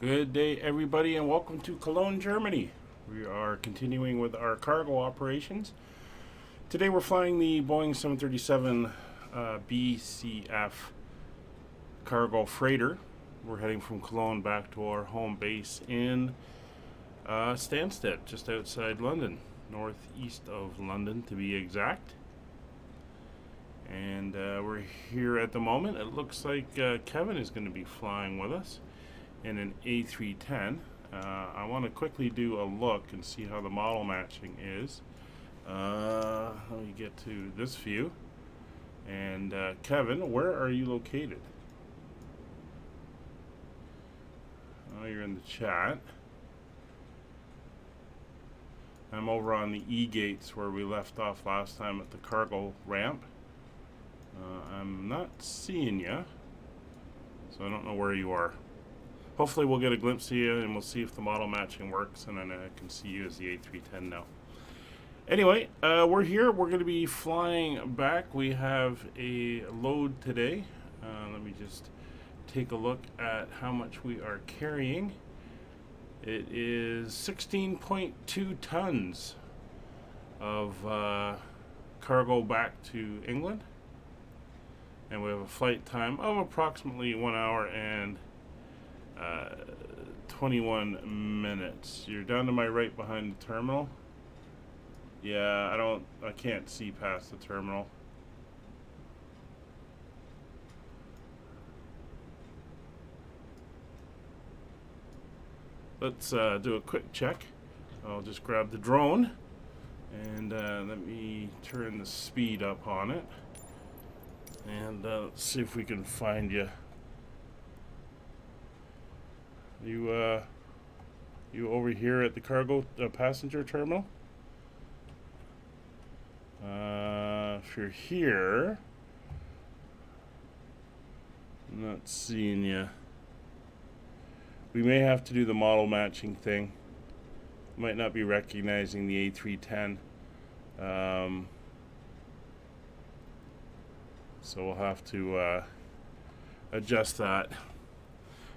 Good day, everybody, and welcome to Cologne, Germany. We are continuing with our cargo operations. Today we're flying the Boeing 737 BCF cargo freighter. We're heading from Cologne back to our home base in Stansted, just outside London, northeast of London to be exact. And we're here at the moment. It looks like Kevin is going to be flying with us in an A310. I want to quickly do a look and see how the model matching is. Let me get to this view. And Kevin, where are you located? Oh, you're in the chat. I'm over on the E gates where we left off last time at the cargo ramp. I'm not seeing you, so I don't know where you are. Hopefully we'll get a glimpse of you and we'll see if the model matching works, and then I can see you as the A310 now. Anyway, we're here. We're going to be flying back. We have a load today. Let me just take a look at how much we are carrying. It is 16.2 tons of cargo back to England. And we have a flight time of approximately 1 hour and 21 minutes. You're down to my right behind the terminal. Yeah, I can't see past the terminal. Let's do a quick check. I'll just grab the drone and let me turn the speed up on it. And let's see if we can find you. You over here at the cargo passenger terminal? If you're here, I'm not seeing you. We may have to do the model matching thing. Might not be recognizing the A310. So we'll have to adjust that.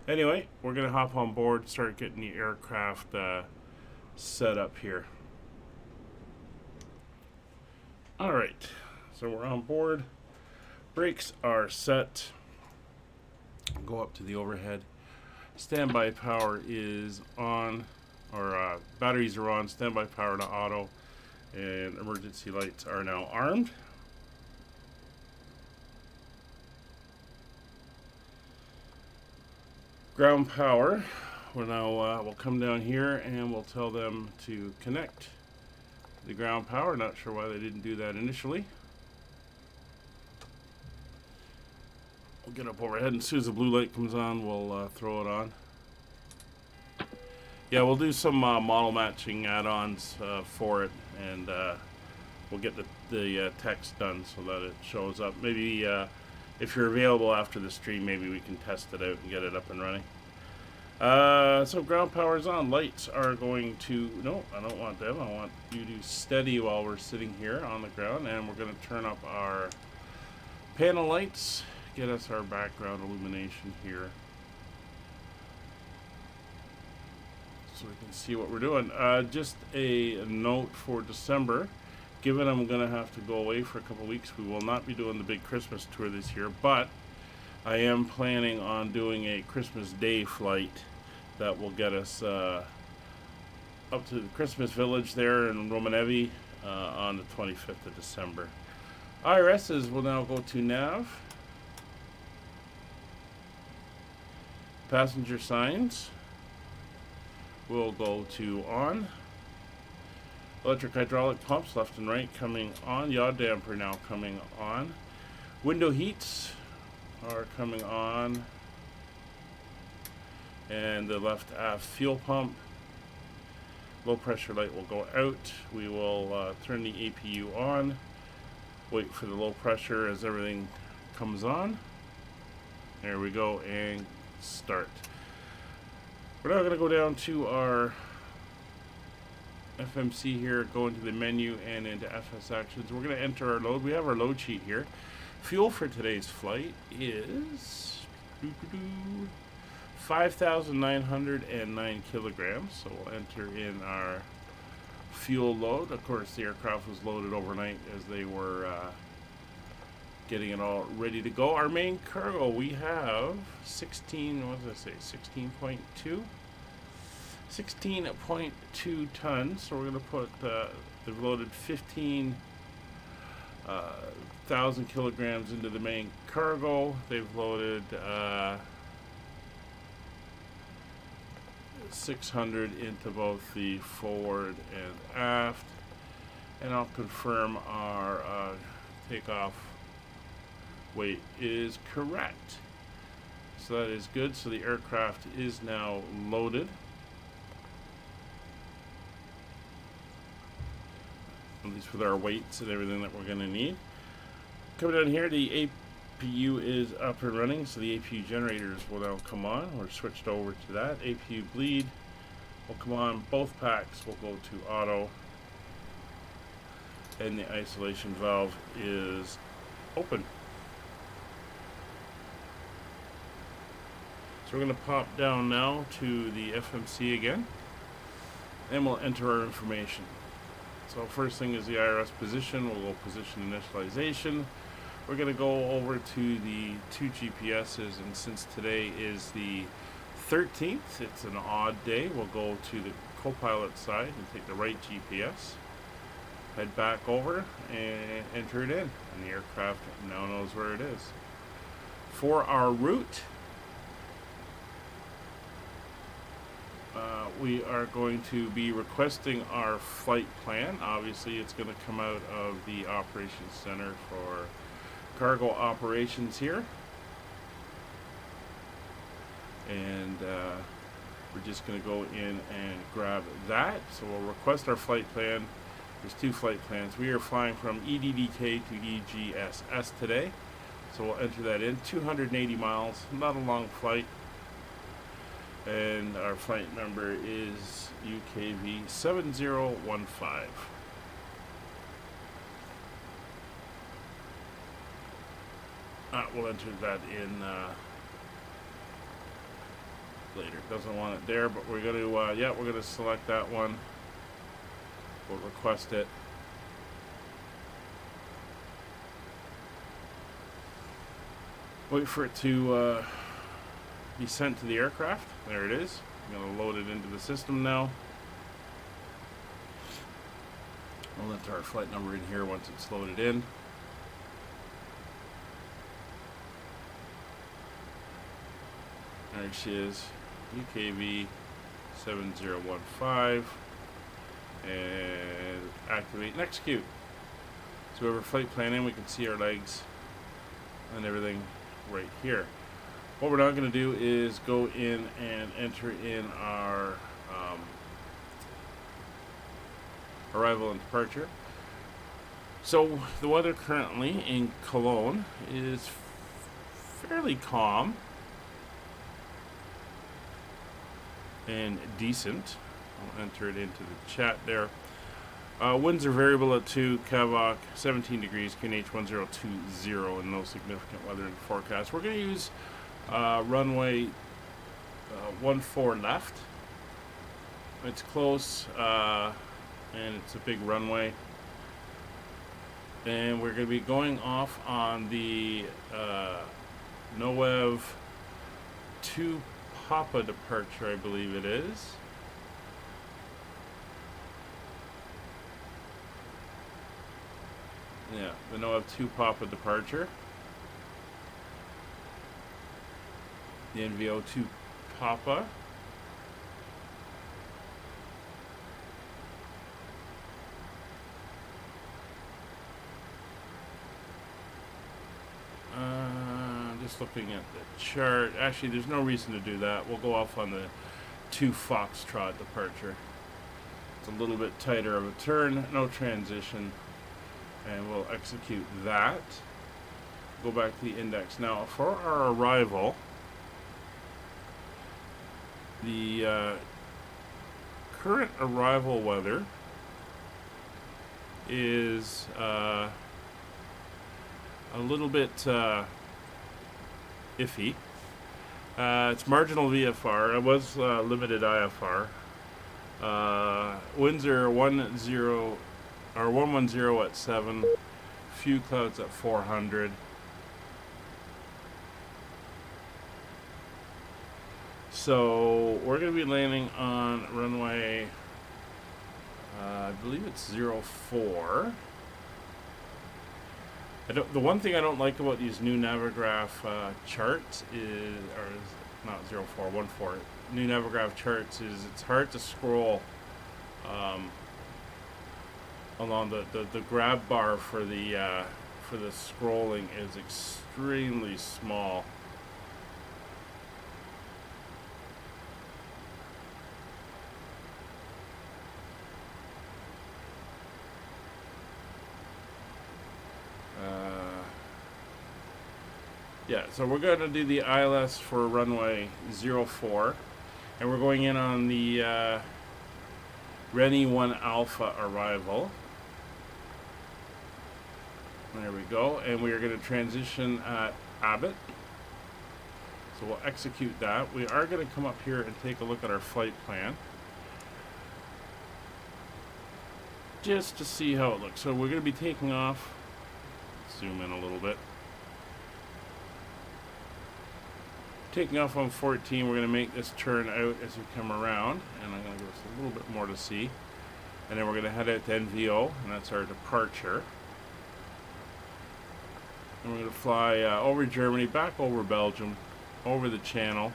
Anyway, we're going to hop on board, start getting the aircraft set up here. Alright, so we're on board. Brakes are set. Go up to the overhead. Standby power is on, or batteries are on, standby power to auto, and emergency lights are now armed. Ground power, we'll come down here and we'll tell them to connect the ground power. Not sure why they didn't do that initially. We'll get up overhead, and as soon as the blue light comes on, we'll throw it on. Yeah, we'll do some model matching add-ons for it, and we'll get the text done so that it shows up. Maybe if you're available after the stream, maybe we can test it out and get it up and running. So ground power is on. Lights are going to... No, I don't want them. I want you to steady while we're sitting here on the ground. And we're going to turn up our panel lights. Get us our background illumination here, so we can see what we're doing. Just a note for December. Given I'm going to have to go away for a couple weeks, we will not be doing the big Christmas tour this year, but I am planning on doing a Christmas Day flight that will get us up to the Christmas Village there in Romanevi on the 25th of December. IRSs will now go to nav. Passenger signs will go to on. Electric hydraulic pumps left and right coming on. Yaw damper now coming on. Window heats are coming on. And the left aft fuel pump. Low pressure light will go out. We will turn the APU on. Wait for the low pressure as everything comes on. There we go, and start. We're now going to go down to our FMC here, go into the menu and into FS Actions. We're going to enter our load. We have our load sheet here. Fuel for today's flight is 5,909 kilograms. So we'll enter in our fuel load. Of course, the aircraft was loaded overnight as they were getting it all ready to go. Our main cargo, we have 16, what did I say, 16.2? 16.2 tons. So we're going to put, they've loaded 15,000 kilograms into the main cargo. They've loaded 600 into both the forward and aft. And I'll confirm our takeoff weight is correct. So that is good. So the aircraft is now loaded. At least with our weights and everything that we're going to need. Coming down here, the APU is up and running, so the APU generators will now come on. We're switched over to that. APU bleed will come on. Both packs will go to auto. And the isolation valve is open. So we're going to pop down now to the FMC again. And we'll enter our information. So first thing is the IRS position. We'll go position initialization. We're going to go over to the two GPSs, and since today is the 13th, it's an odd day, we'll go to the co-pilot side and take the right GPS, head back over and enter it in, and the aircraft now knows where it is. For our route, we are going to be requesting our flight plan. Obviously, it's going to come out of the operations center for cargo operations here. And we're just going to go in and grab that. So we'll request our flight plan. There's two flight plans. We are flying from EDDK to EGSS today. So we'll enter that in. 280 miles, not a long flight. And our flight number is UKV 7015. We'll enter that in later. Doesn't want it there, but we're going to, yeah, we're going to select that one. We'll request it. Wait for it to be sent to the aircraft. There it is. I'm going to load it into the system now. We'll enter our flight number in here once it's loaded in. There she is, UKV 7015, and activate and execute. So we have our flight plan in, we can see our legs and everything right here. What we're now going to do is go in and enter in our arrival and departure. So the weather currently in Cologne is fairly calm and decent. I'll enter it into the chat there. Winds are variable at 2, Kavak 17 degrees, QNH 1020, and no significant weather in the forecast. We're going to use runway 14 left. It's close, and it's a big runway. And we're going to be going off on the NOEV 2 Papa departure, I believe it is. Yeah, the NOEV 2 Papa departure. The NVO 2 Papa. Just looking at the chart. Actually, there's no reason to do that. We'll go off on the 2 Foxtrot departure. It's a little bit tighter of a turn, no transition, and we'll execute that. Go back to the index. Now, for our arrival, the current arrival weather is a little bit iffy. It's marginal VFR. It was limited IFR. Winds are 110 at 7. Few clouds at 400. So we're going to be landing on runway, I believe it's 04. The one thing I don't like about these new Navigraph charts is, or is not 04, 14. New Navigraph charts is it's hard to scroll along the grab bar for the scrolling is extremely small. Yeah, so we're going to do the ILS for runway 04, and we're going in on the Rennie 1 Alpha arrival. There we go, and we are going to transition at Abbott. So we'll execute that. We are going to come up here and take a look at our flight plan, just to see how it looks. So we're going to be taking off. Zoom in a little bit. Taking off on 14, we're going to make this turn out as we come around, and I'm going to give us a little bit more to see. And then we're going to head out to NVO, and that's our departure. And we're going to fly over Germany, back over Belgium, over the Channel.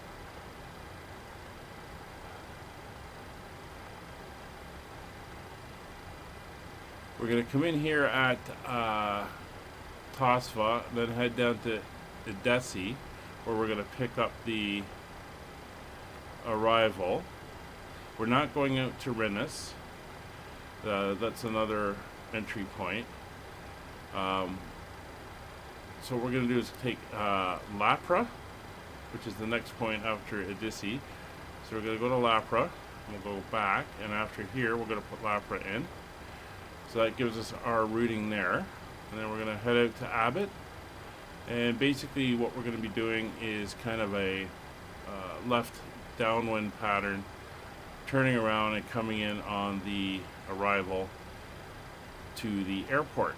We're going to come in here at Tosva, then head down to EDDK, where we're going to pick up the arrival. We're not going out to Rennes. That's another entry point. So what we're going to do is take Lapra, which is the next point after EDDK. So we're going to go to Lapra, and we'll go back, and after here we're going to put Lapra in. So that gives us our routing there. And then we're going to head out to Abbott. And basically what we're going to be doing is kind of a left downwind pattern, turning around and coming in on the arrival to the airport.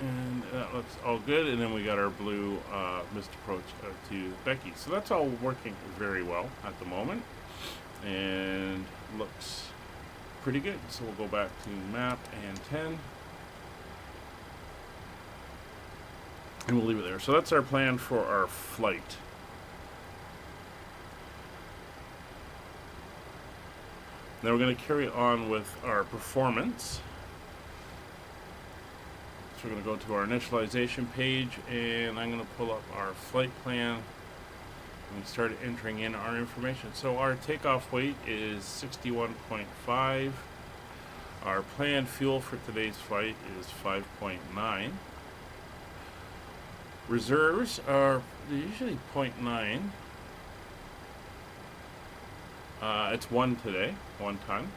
And that looks all good. And then we got our blue missed approach to Becky. So that's all working very well at the moment. And looks pretty good. So we'll go back to map and 10. And we'll leave it there. So that's our plan for our flight. Now we're going to carry on with our performance. So we're going to go to our initialization page, and I'm going to pull up our flight plan and start entering in our information. So our takeoff weight is 61.5. Our planned fuel for today's flight is 5.9. Reserves are usually 0.9. It's 1 today, 1 ton.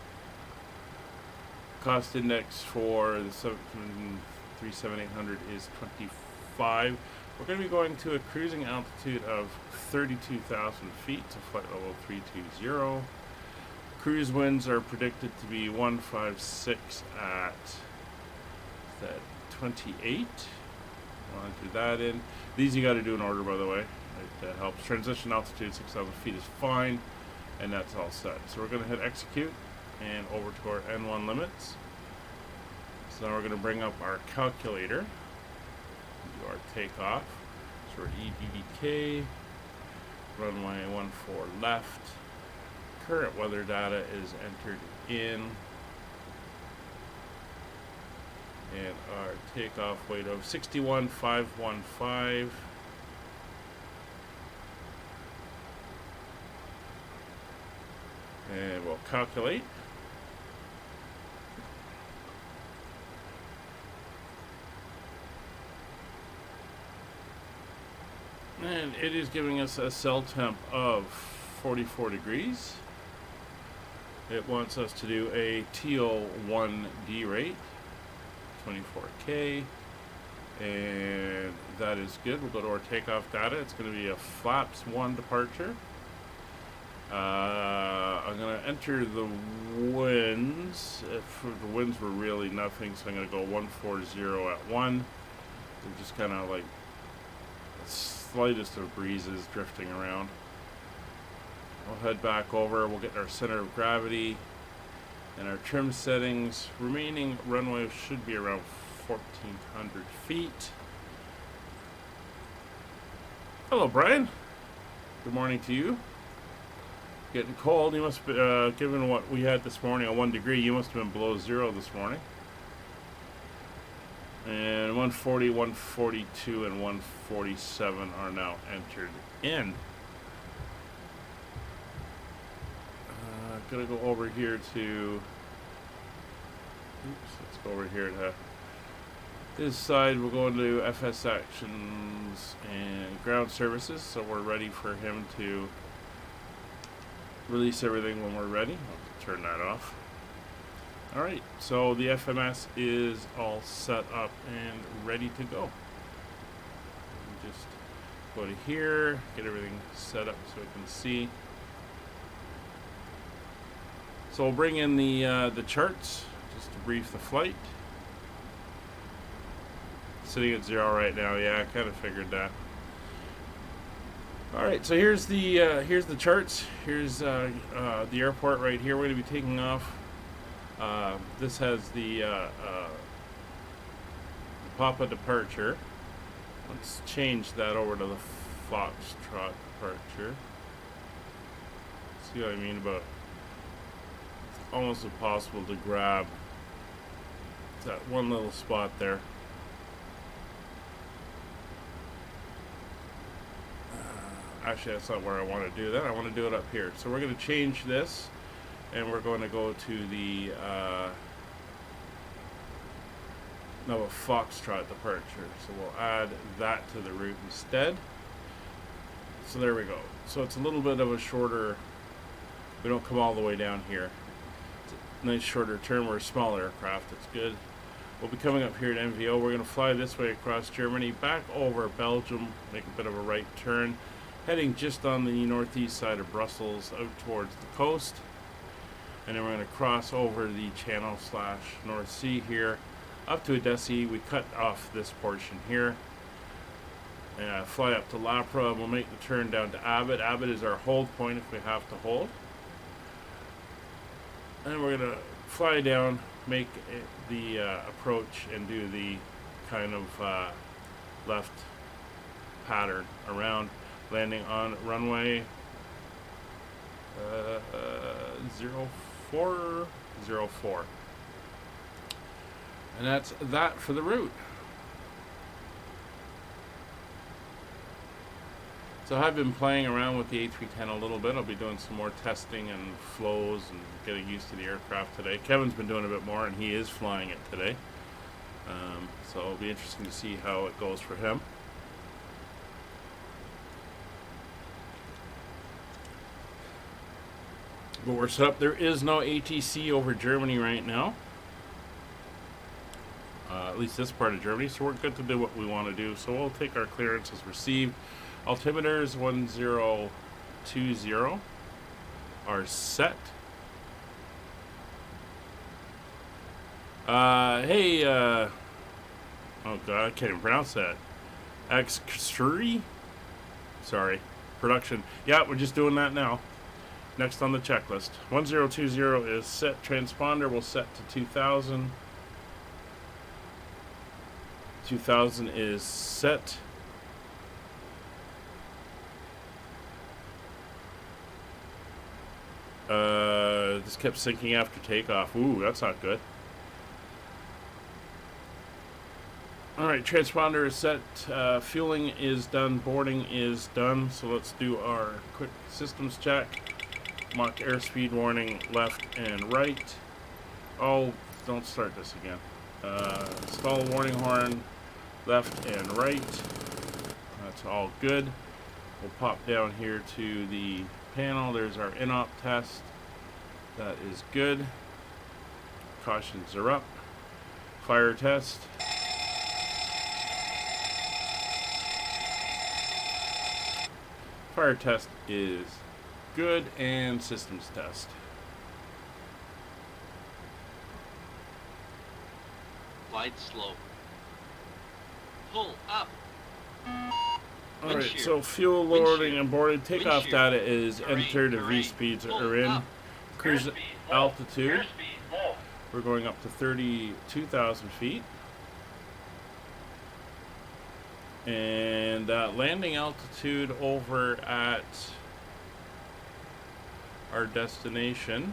Cost index for the 737-800 is 25. We're going to be going to a cruising altitude of 32,000 feet, so flight level 320. Cruise winds are predicted to be 156 at 28. I'll do that in. These you got to do in order, by the way. That helps. Transition altitude 6,000 feet is fine, and that's all set. So we're going to hit execute and over to our N1 limits. So now we're going to bring up our calculator, do our takeoff. So we're EDDK, runway 14 left. Current weather data is entered in. And our takeoff weight of 61,515. And we'll calculate. And it is giving us a cell temp of 44 degrees. It wants us to do a TO1 D rate. 24K, And that is good. We'll go to our takeoff data. It's going to be a flaps 1 departure. I'm going to enter the winds. The winds were really nothing, so I'm going to go 140 at 1. They're just kind of like the slightest of breezes drifting around. We'll head back over. We'll get our center of gravity and our trim settings. Remaining runway should be around 1,400 feet. Hello, Brian. Good morning to you. Getting cold. You must be, given what we had this morning at 1 degree, you must have been below 0 this morning. And 140, 142, and 147 are now entered in. Gonna go over here to. Oops, let's go over here to this side. We'll go into FS Actions and Ground Services, so we're ready for him to release everything when we're ready. I'll turn that off. Alright, so the FMS is all set up and ready to go. Just go to here, get everything set up so we can see. So we'll bring in the charts just to brief the flight. Sitting at 0 right now. Yeah, I kind of figured that. All right, so here's the charts. Here's the airport right here. We're going to be taking off. This has the Papa departure. Let's change that over to the Foxtrot departure. See what I mean about almost impossible to grab that one little spot there. Actually, that's not where I want to do that. I want to do it up here. So we're going to change this, and we're going to go to the a Foxtrot departure. So we'll add that to the route instead. So there we go. So it's a little bit of a shorter. We don't come all the way down here. Nice shorter turn. We're a small aircraft. It's good. We'll be coming up here at MVO. We're going to fly this way across Germany, back over Belgium, make a bit of a right turn, heading just on the northeast side of Brussels out towards the coast. And then we're going to cross over the channel / North Sea here up to Edessy. We cut off this portion here. Fly up to Lapra. We'll make the turn down to Abbott. Abbott is our hold point if we have to hold. And we're going to fly down, make the approach, and do the kind of left pattern around, landing on runway 0404. And that's that for the route. So I've been playing around with the A310 a little bit. I'll be doing some more testing and flows and getting used to the aircraft today. Kevin's been doing a bit more, and he is flying it today. So it'll be interesting to see how it goes for him. But we're set up. There is no ATC over Germany right now. At least this part of Germany. So we're good to do what we want to do. So we'll take our clearance as received. Altimeters 1020 are set. Hey, oh god, I can't even pronounce that. Extree? Sorry, production. Yeah, we're just doing that now. Next on the checklist. 1020 is set. Transponder will set to 2000. 2000 is set. This kept syncing after takeoff. Ooh, that's not good. Alright, transponder is set. Fueling is done. Boarding is done. So let's do our quick systems check. Mach airspeed warning left and right. Oh, don't start this again. Stall warning horn left and right. That's all good. We'll pop down here to the panel. There's our in-op test. That is good. Cautions are up. Fire test. Fire test is good, and systems test. Glide slow. Pull up. Alright, so fuel loading and boarding. Takeoff data is entered. The V speeds are in. Cruise altitude. We're going up to 32,000 feet. And landing altitude over at our destination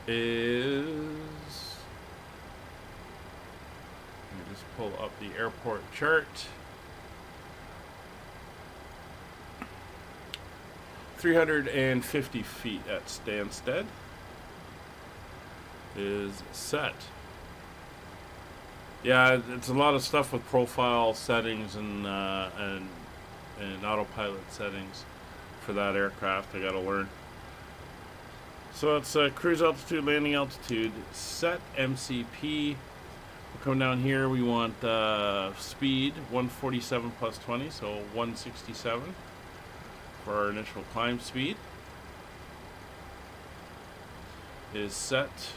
is, let me just pull up the airport chart. 350 feet at Stansted is set. Yeah, it's a lot of stuff with profile settings and autopilot settings for that aircraft. I gotta learn. So it's cruise altitude, landing altitude, set MCP. We'll come down here. We want speed 147 plus 20, so 167 for our initial climb speed. Is set.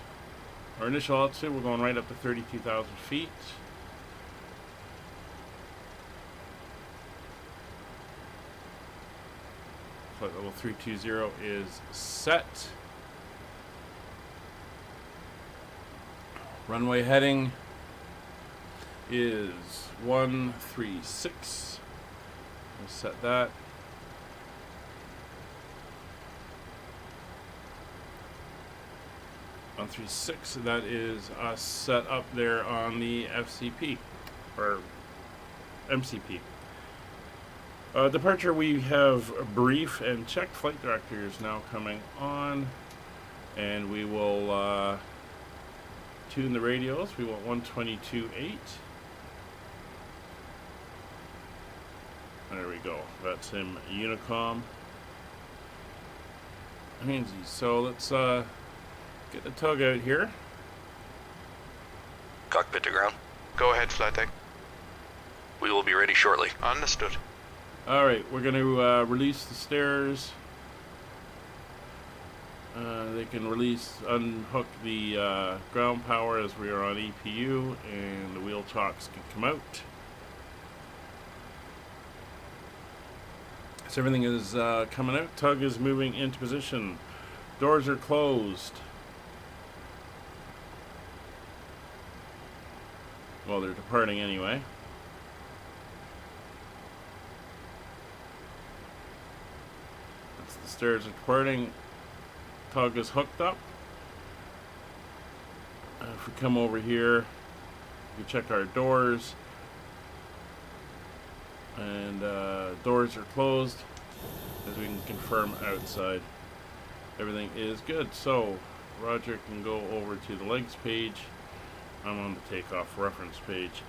Our initial altitude, we're going right up to 32,000 feet. Flight level 320 is set. Runway heading is 136. We'll set that. On 36, that is us set up there on the FCP or MCP. Departure, we have a brief and check. Flight director is now coming on, and we will tune the radios. We want 122.8. There we go. VATSim Unicom. Handsy. So let's get the tug out here. Cockpit to ground. Go ahead, flight deck. We will be ready shortly. Understood. Alright, we're going to release the stairs. They can unhook the ground power as we are on EPU, and the wheel chocks can come out. So everything is coming out. Tug is moving into position. Doors are closed. Well, they're departing anyway. That's the stairs are departing. Tug is hooked up. If we come over here, we check our doors. And doors are closed, as we can confirm outside. Everything is good. So Roger can go over to the legs page. I'm on the takeoff reference page.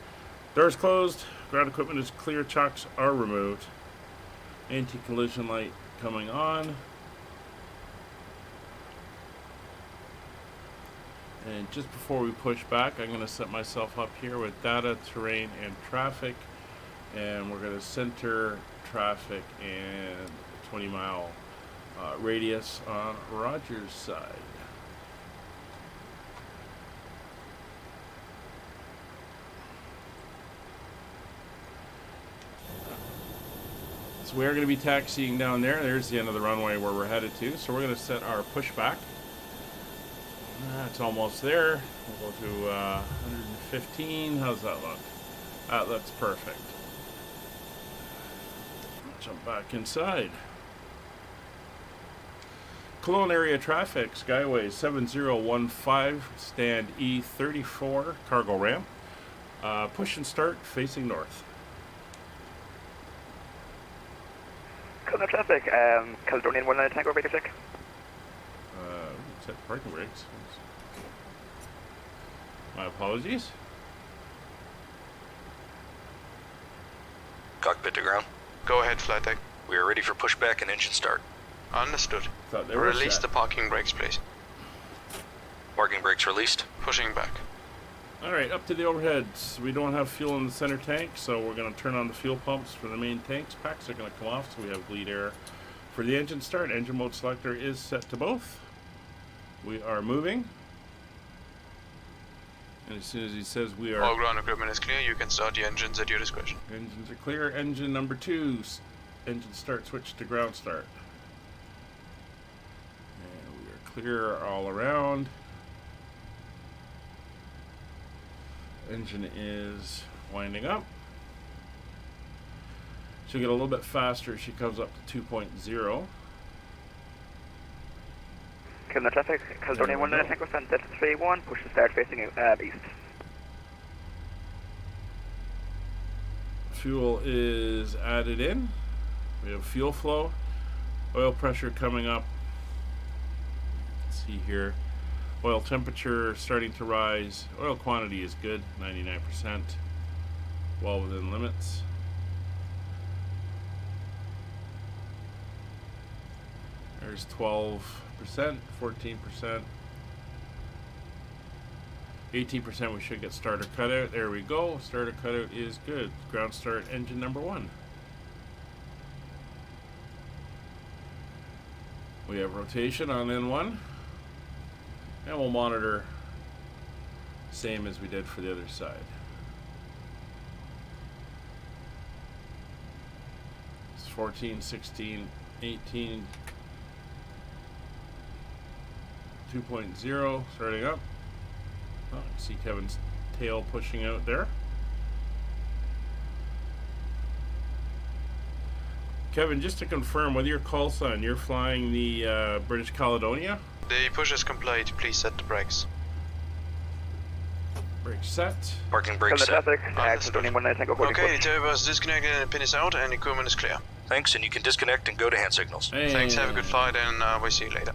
Doors closed. Ground equipment is clear. Chocks are removed. Anti-collision light coming on. And just before we push back, I'm going to set myself up here with data, terrain, and traffic. And we're going to center traffic and 20-mile radius on Roger's side. So we are going to be taxiing down there. There's the end of the runway where we're headed to. So we're going to set our pushback. It's almost there. We'll go to 115. How's that look? That looks perfect. Jump back inside. Cologne area traffic, Skyway 7015, stand E34, cargo ramp. Push and start, facing north. Cologne traffic, Caledonian 19 Tango, radio check. Set parking brakes. My apologies. Cockpit to ground. Go ahead, flight deck. We are ready for pushback and engine start. Understood. Release the parking brakes, please. Parking brakes released. Pushing back. Alright, up to the overheads. We don't have fuel in the center tank, so we're going to turn on the fuel pumps for the main tanks. Packs are going to come off, so we have bleed air for the engine start. Engine mode selector is set to both. We are moving. And as soon as he says we are... All ground equipment is clear. You can start the engines at your discretion. Engines are clear. Engine number 2. Engine start switch to ground start. And we are clear all around. Engine is winding up. She'll get a little bit faster. She comes up to 2.0. Killing the traffic. Caledonia 19 Tango Stand Delta 3-1. Push to start facing east. Fuel is added in. We have fuel flow. Oil pressure coming up. Let's see here. Oil temperature starting to rise. Oil quantity is good, 99%. Well within limits. There's 12%, 14%. 18% we should get starter cutout. There we go. Starter cutout is good. Ground start engine number 1. We have rotation on N1. And we'll monitor same as we did for the other side. It's 14, 16, 18, 2.0 starting up. Oh, you see Kevin's tail pushing out there. Kevin, just to confirm, with your call sign, you're flying the British Caledonia? The push is complete. Please set the brakes. Brake set. Parking brake Killing the set. traffic. Caledonia 19 Tango 40. Okay, the turbo is disconnected and the pin is out and the equipment is clear. Thanks, and you can disconnect and go to hand signals. Thanks, have a good flight, and we'll see you later.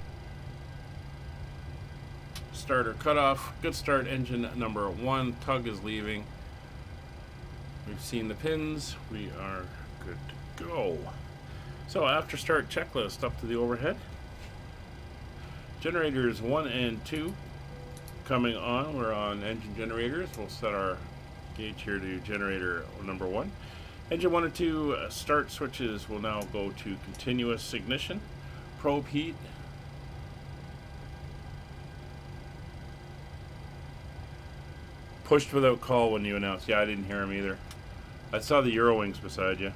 Starter cutoff. Good start engine number 1. Tug is leaving. We've seen the pins. We are good to go. So after start checklist up to the overhead. Generators 1 and 2 coming on. We're on engine generators. We'll set our gauge here to generator number 1. Engine 1 and 2 start switches will now go to continuous ignition. Probe heat. Pushed without call when you announced. Yeah, I didn't hear him either. I saw the Eurowings beside you.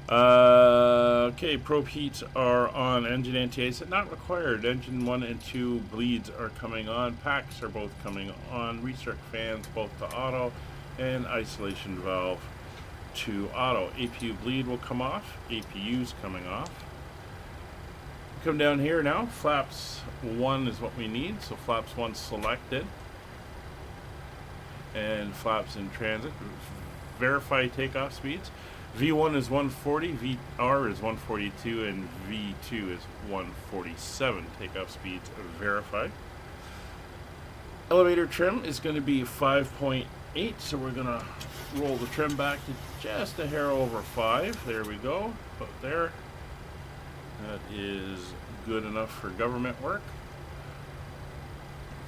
Okay, probe heats are on. Engine anti-ice not required. Engine 1 and 2 bleeds are coming on. Packs are both coming on. Recirc fans both to auto. And isolation valve to auto. APU bleed will come off. APU's coming off. Come down here now. Flaps 1 is what we need. So flaps 1 selected. And flaps in transit. Verify takeoff speeds. V1 is 140, VR is 142, and V2 is 147. Takeoff speeds verified. Elevator trim is going to be 5.8, so we're going to roll the trim back to just a hair over 5. There we go. About there. That is good enough for government work.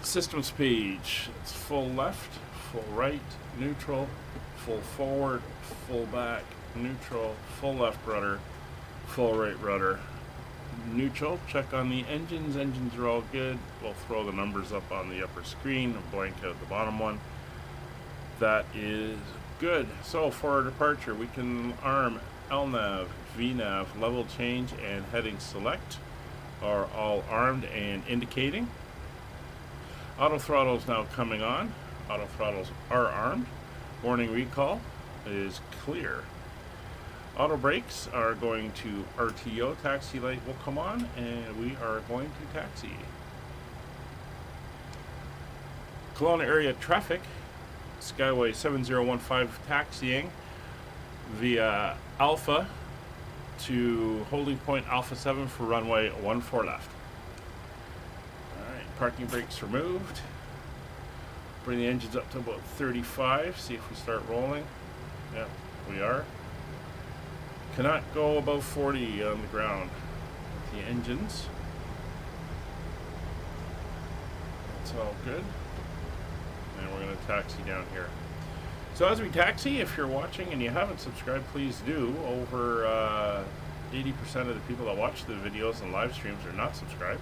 Systems page. It's full left, full right, neutral, full forward, full back, neutral, full left rudder, full right rudder, neutral. Check on the engines. Engines are all good. We'll throw the numbers up on the upper screen, blank out the bottom one. That is good. So for our departure, we can arm LNAV, VNAV, level change, and heading select are all armed and indicating. Auto throttle is now coming on. Auto throttles are armed. Warning recall is clear. Auto brakes are going to RTO. Taxi light will come on, and we are going to taxi. Cologne area traffic. Skyway 7015 taxiing via Alpha to holding point Alpha 7 for runway 14 left. Alright, parking brakes removed. Bring the engines up to about 35. See if we start rolling. Yep, we are. Cannot go above 40 on the ground with the engines. That's all good. And we're going taxi down here. So as we taxi, if you're watching and you haven't subscribed, please do. Over 80% of the people that watch the videos and live streams are not subscribed.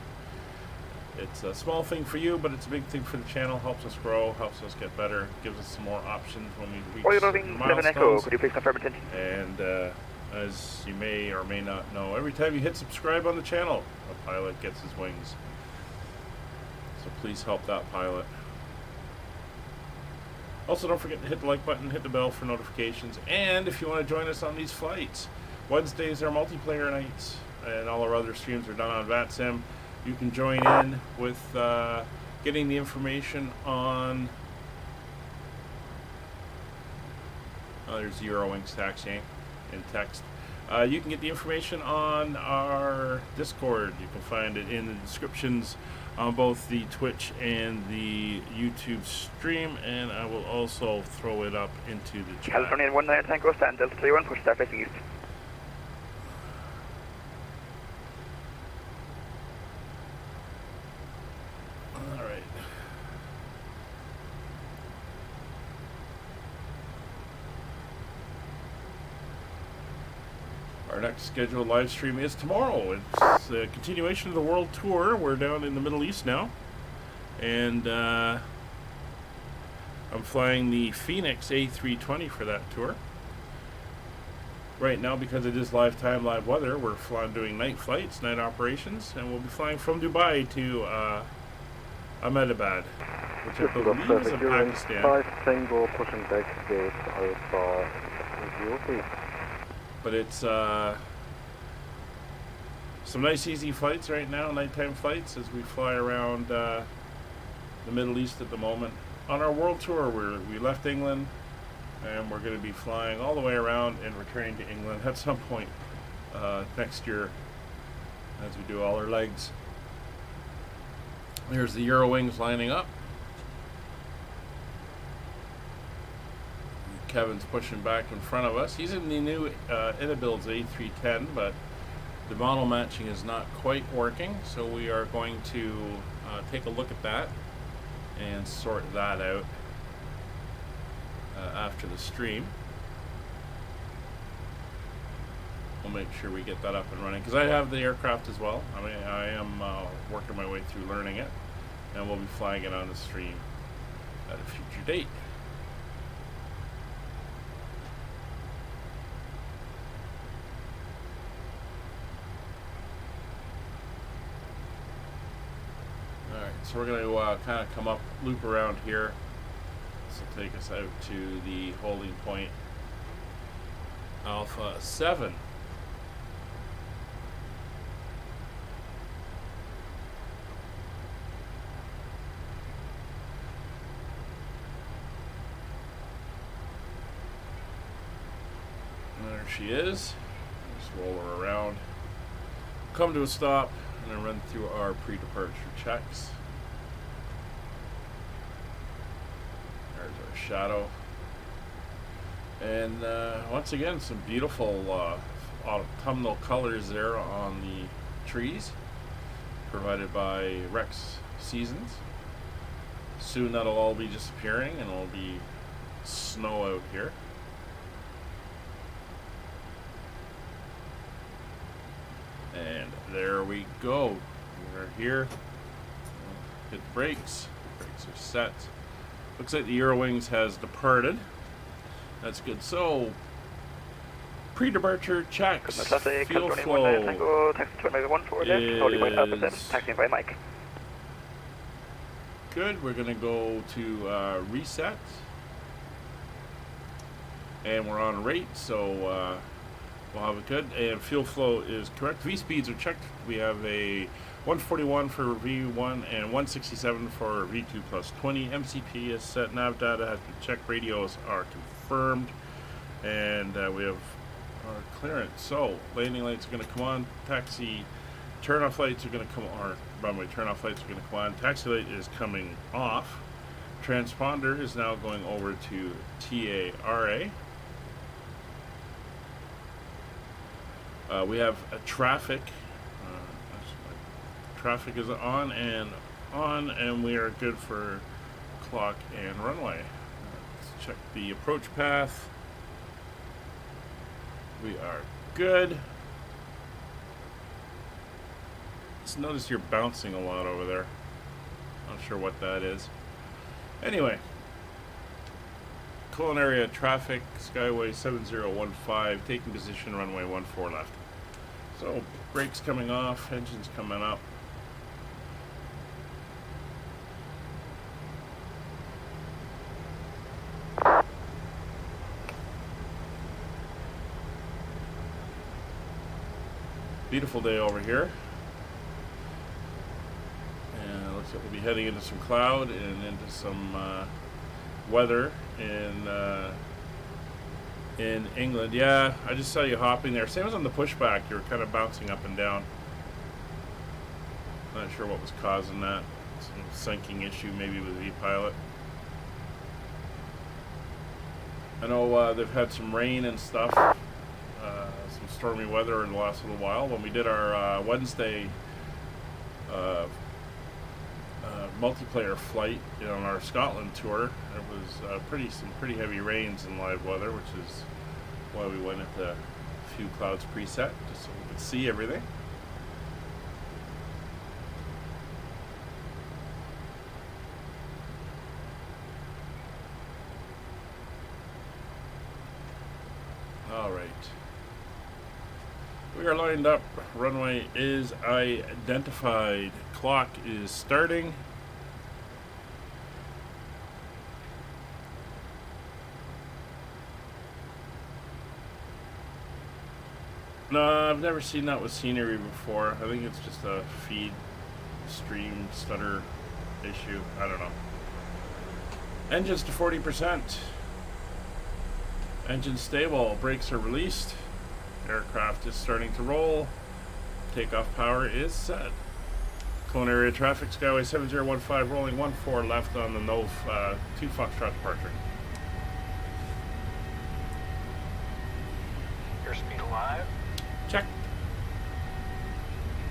It's a small thing for you, but it's a big thing for the channel. Helps us grow, helps us get better, gives us some more options when we reach Oil roving 7 Echo, milestones. could you please confirm attention? And as you may or may not know, every time you hit subscribe on the channel, a pilot gets his wings. So please help that pilot. Also, don't forget to hit the like button, hit the bell for notifications, and if you want to join us on these flights, Wednesdays are multiplayer nights, and all our other streams are done on VATSim. You can join in with getting the information on... Oh, there's Eurowings taxiing in text. You can get the information on our Discord. You can find it in the descriptions on both the Twitch and the YouTube stream, and I will also throw it up into the chat. California 19 Tango, stand Delta 31, push start facing east. Alright. Our next scheduled live stream is tomorrow. It's a continuation of the world tour. We're down in the Middle East now. And I'm flying the Phoenix A320 for that tour. Right now, because it is live time, live weather, we're doing night flights, night operations, and we'll be flying from Dubai to Ahmedabad, which I believe is in Pakistan. 5 Tango pushing back gate Alpha Yoke. But it's some nice easy flights right now, nighttime flights, as we fly around the Middle East at the moment. On our world tour, we left England, and we're going to be flying all the way around and returning to England at some point next year as we do all our legs. There's the Eurowings lining up. Kevin's pushing back in front of us. He's in the new Inabuild's A310, but the model matching is not quite working, so we are going to take a look at that and sort that out after the stream. We'll make sure we get that up and running, because I have the aircraft as well. I mean, I am working my way through learning it, and we'll be flying it on the stream at a future date. So we're going to kind of come up, loop around here. This will take us out to the holding point Alpha 7. There she is. Just roll her around. Come to a stop and then run through our pre-departure checks. There's our shadow. And once again, some beautiful autumnal colors there on the trees, provided by Rex Seasons. Soon that'll all be disappearing and it'll be snow out here. And there we go. We're here. Hit the brakes. Brakes are set. Looks like the Eurowings has departed. That's good. So, pre-departure checks. Fuel flow is good. We're going to go to reset. And we're on rate, so we'll have it good. And fuel flow is correct. V-speeds are checked. We have a 141 for V1 and 167 for V2 plus 20. MCP is set. Nav data has been checked. Radios are confirmed. And we have our clearance. So, landing lights are going to come on. Taxi turn-off lights are going to come on. Runway turn-off lights are going to come on. Taxi light is coming off. Transponder is now going over to TARA. We have a traffic. Traffic is on, and we are good for clock, and runway. Let's check the approach path. We are good. Just notice you're bouncing a lot over there. Not sure what that is. Anyway, Cologne area traffic, Skyway 7015, taking position, runway 14 left. So, brakes coming off, engines coming up. Beautiful day over here. And looks like we'll be heading into some cloud and into some weather in England. Yeah, I just saw you hopping there. Same as on the pushback, you were kind of bouncing up and down. Not sure what was causing that. Some sinking issue maybe with vPilot. I know they've had some rain and stuff, some stormy weather in the last little while. When we did our Wednesday multiplayer flight on our Scotland tour, there was some pretty heavy rains and live weather, which is why we went at the few clouds preset, just so we could see everything. All right. We are lined up. Runway is identified. Clock is starting. No, I've never seen that with scenery before. I think it's just a feed stream stutter issue. I don't know. Engines to 40%. Engine stable. Brakes are released. Aircraft is starting to roll. Takeoff power is set. Cologne area traffic, Skyway 7015, rolling 14 left on the NOV 2 Foxtrot departure. Airspeed alive. Check.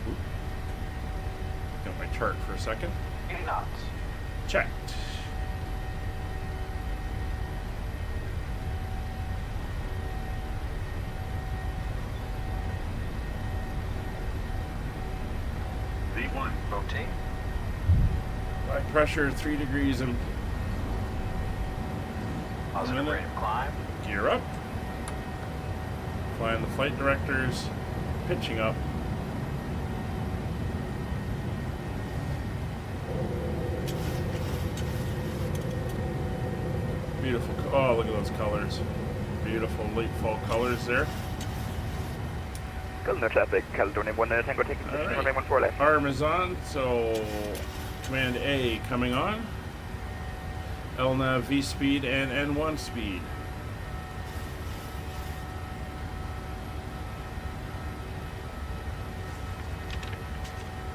Oop. Got my chart for a second. 80 knots. Checked. V1, rotate. Back pressure 3 degrees and Positive rate of climb. gear up. Flying the flight directors, pitching up. Beautiful. Oh, look at those colors. Beautiful late fall colors there. Cologne traffic, Caledonia 1 Tango taking position, All right. runway 14 left. Arm is on, so Command A coming on. LNAV V speed and N1 speed.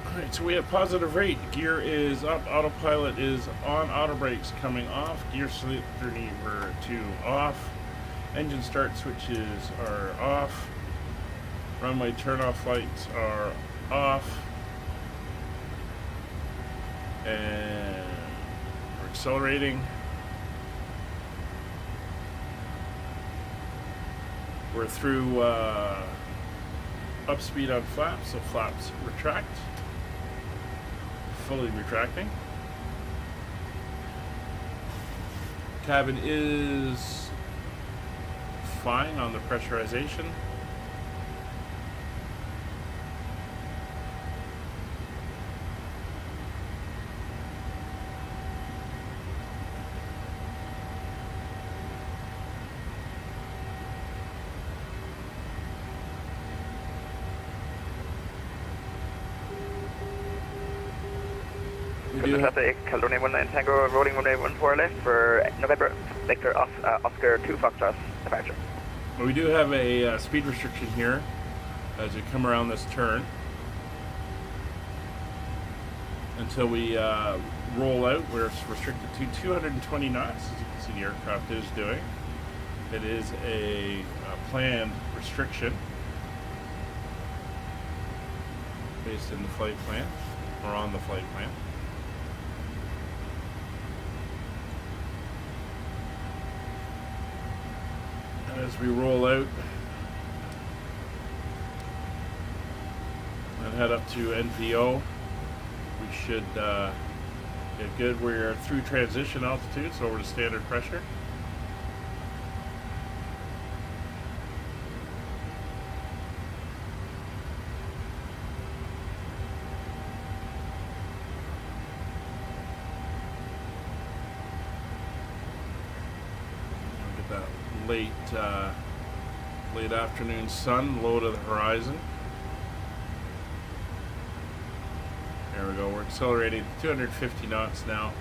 Alright, so we have positive rate. Gear is up, autopilot is on, auto brakes coming off, gear slip lever 2 off, engine start switches are off, runway turnoff lights are off, and we're accelerating. We're through up speed on flaps, so flaps retract. Fully retracting. Cabin is fine on the pressurization. Cologne traffic, Caledonia 1 Tango, rolling runway 14 left for November, Victor Oscar 2 Foxtrot departure. We do have a speed restriction here as we come around this turn until we roll out. We're restricted to 220 knots, as you can see the aircraft is doing. It is a planned restriction based in the flight plan, or on the flight plan. as we roll out and head up to NVO. We should get good. We're through transition altitude, so over to standard pressure. Get that late afternoon sun low to the horizon. There we go. We're accelerating 250 knots now.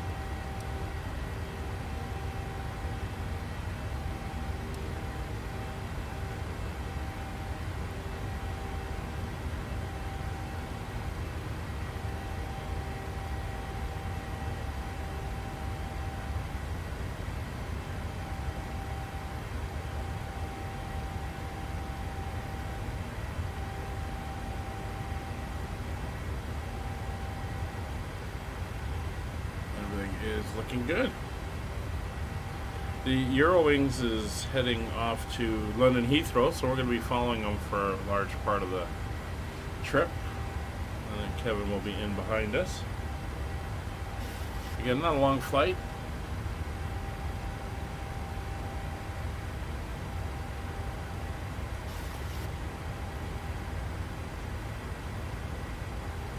Is looking good. The Eurowings is heading off to London Heathrow, so we're going to be following them for a large part of the trip. And then Kevin will be in behind us. Again, not a long flight.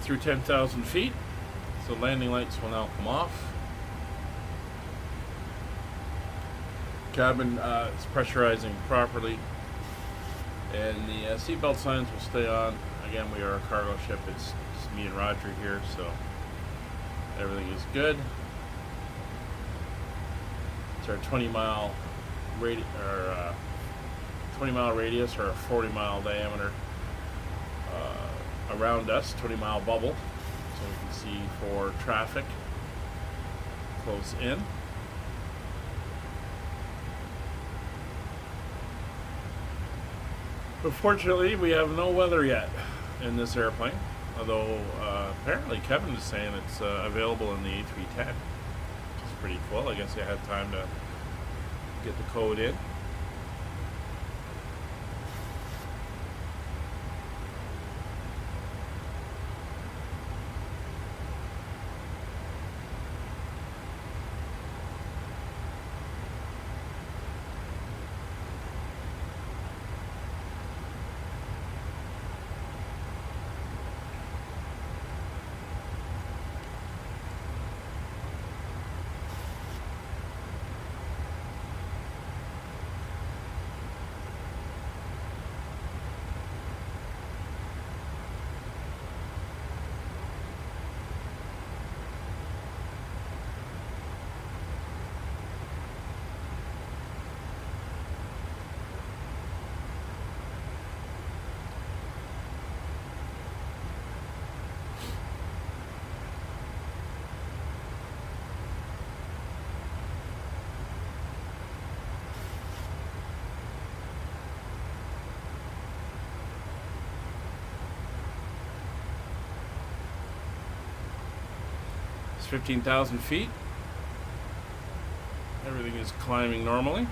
Through 10,000 feet, so landing lights will now come off. Cabin is pressurizing properly, and the seatbelt signs will stay on. Again, we are a cargo ship. It's just me and Roger here, so everything is good. It's our 20-mile radius or a 40-mile diameter around us, 20-mile bubble, so we can see for traffic close in. Unfortunately, we have no weather yet in this airplane, although apparently Kevin is saying it's available in the A310, which is pretty cool. I guess they had time to get the code in. It's 15,000 feet. Everything is climbing normally.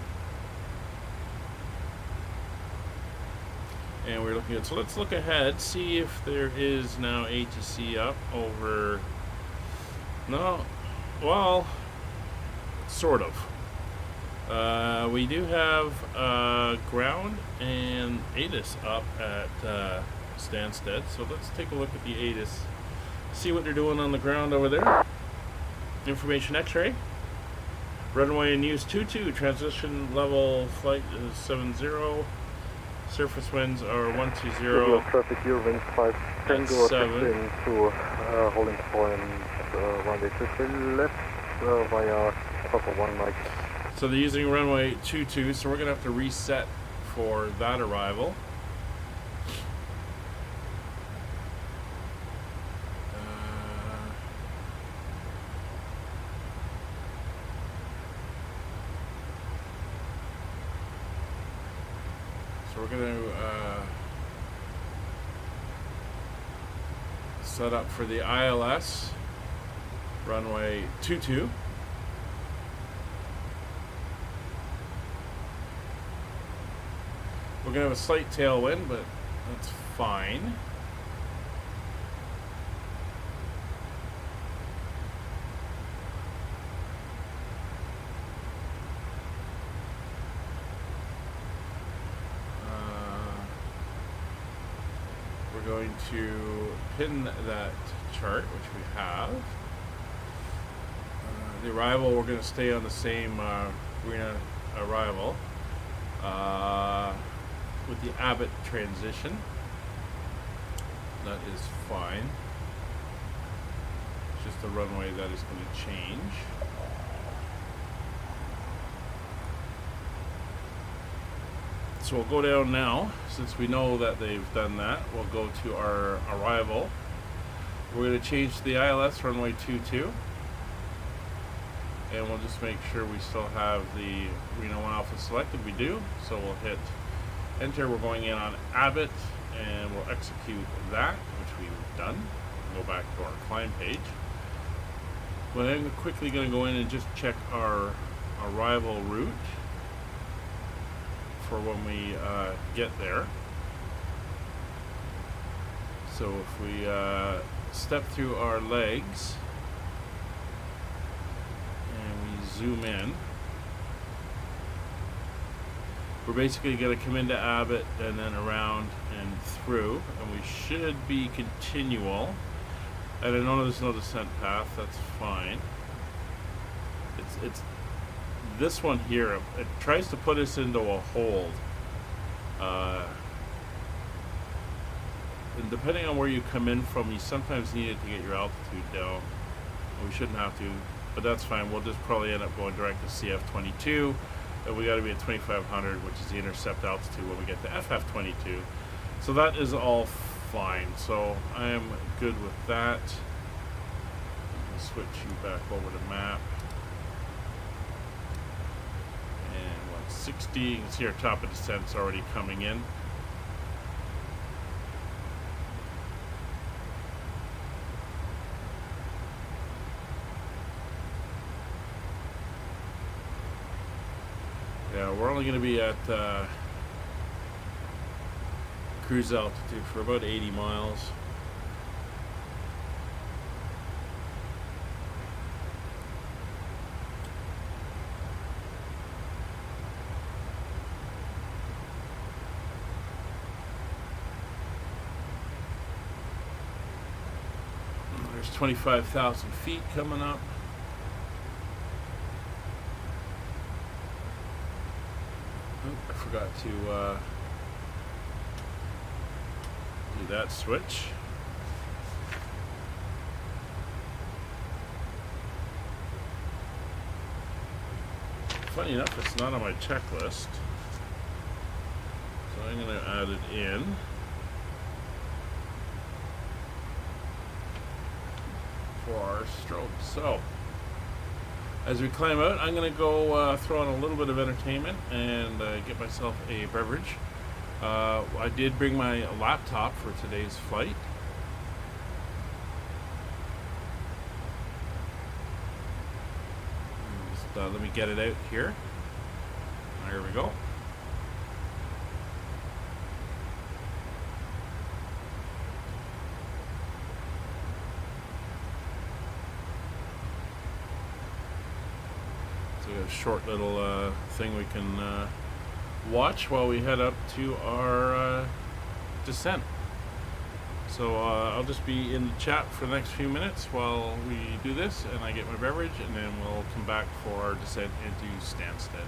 And we're looking at, so let's look ahead, see if there is now A to C up over, no, well, sort of. We do have ground and ATIS up at Stansted, so let's take a look at the ATIS, see what they're doing on the ground over there. Information X-ray. Runway in use 22, transition level flight is 70. Surface winds are 120. Traffic Eurowings 5 Tango 7 to holding point runway 23 left via Papa 1 Mike. So they're using runway 22, so we're going to have to reset for that arrival. So we're going to set up for the ILS runway 22. gonna have a slight tailwind, but that's fine. We're going to pin that chart, which we have. The arrival, we're going to stay on the same arena arrival with the Abbott transition. That is fine. It's just the runway that is going to change. So we'll go down now. Since we know that they've done that, we'll go to our arrival. We're going to change the ILS runway 22. And we'll just make sure we still have the Reno 1 Alpha selected. We do. So we'll hit enter. We're going in on Abbott, and we'll execute that, which we've done. We'll go back to our climb page. But I'm quickly going to go in and just check our arrival route for when we get there. So if we step through our legs and we zoom in, we're basically going to come into Abbott and then around and through, and we should be continual. And I know there's no descent path, that's fine. It's this one here, it tries to put us into a hold. And depending on where you come in from, you sometimes need it to get your altitude down. We shouldn't have to, but that's fine. We'll just probably end up going direct to CF22. And we got to be at 2,500, which is the intercept altitude when we get to FF22. So that is all fine. So I am good with that. I'll switch you back over to map. And 160, you can see our top of descent's already coming in. Yeah, we're only going to be at cruise altitude for about 80 miles. There's 25,000 feet coming up. I forgot to do that switch. Funny enough, it's not on my checklist, so I'm going to add it in. For our stroke. So as we climb out, I'm going to go throw on a little bit of entertainment and get myself a beverage. I did bring my laptop for today's flight. Just, let me get it out here. There we go. A short little thing we can watch while we head up to our descent. So I'll just be in the chat for the next few minutes while we do this and I get my beverage, and then we'll come back for our descent into Stansted.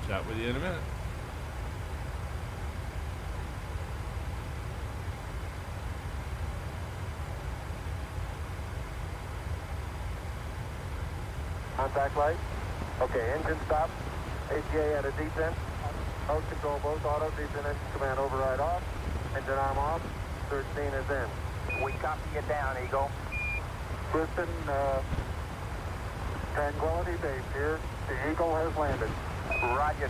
Chat with you in a minute. Contact light. Okay, engine stop. ATA at a descent. Mode control both auto. Descent engine command override off. Engine arm off. 13 is in. We copy you down, Eagle. Houston, Tranquility Base here. The Eagle has landed. Roger,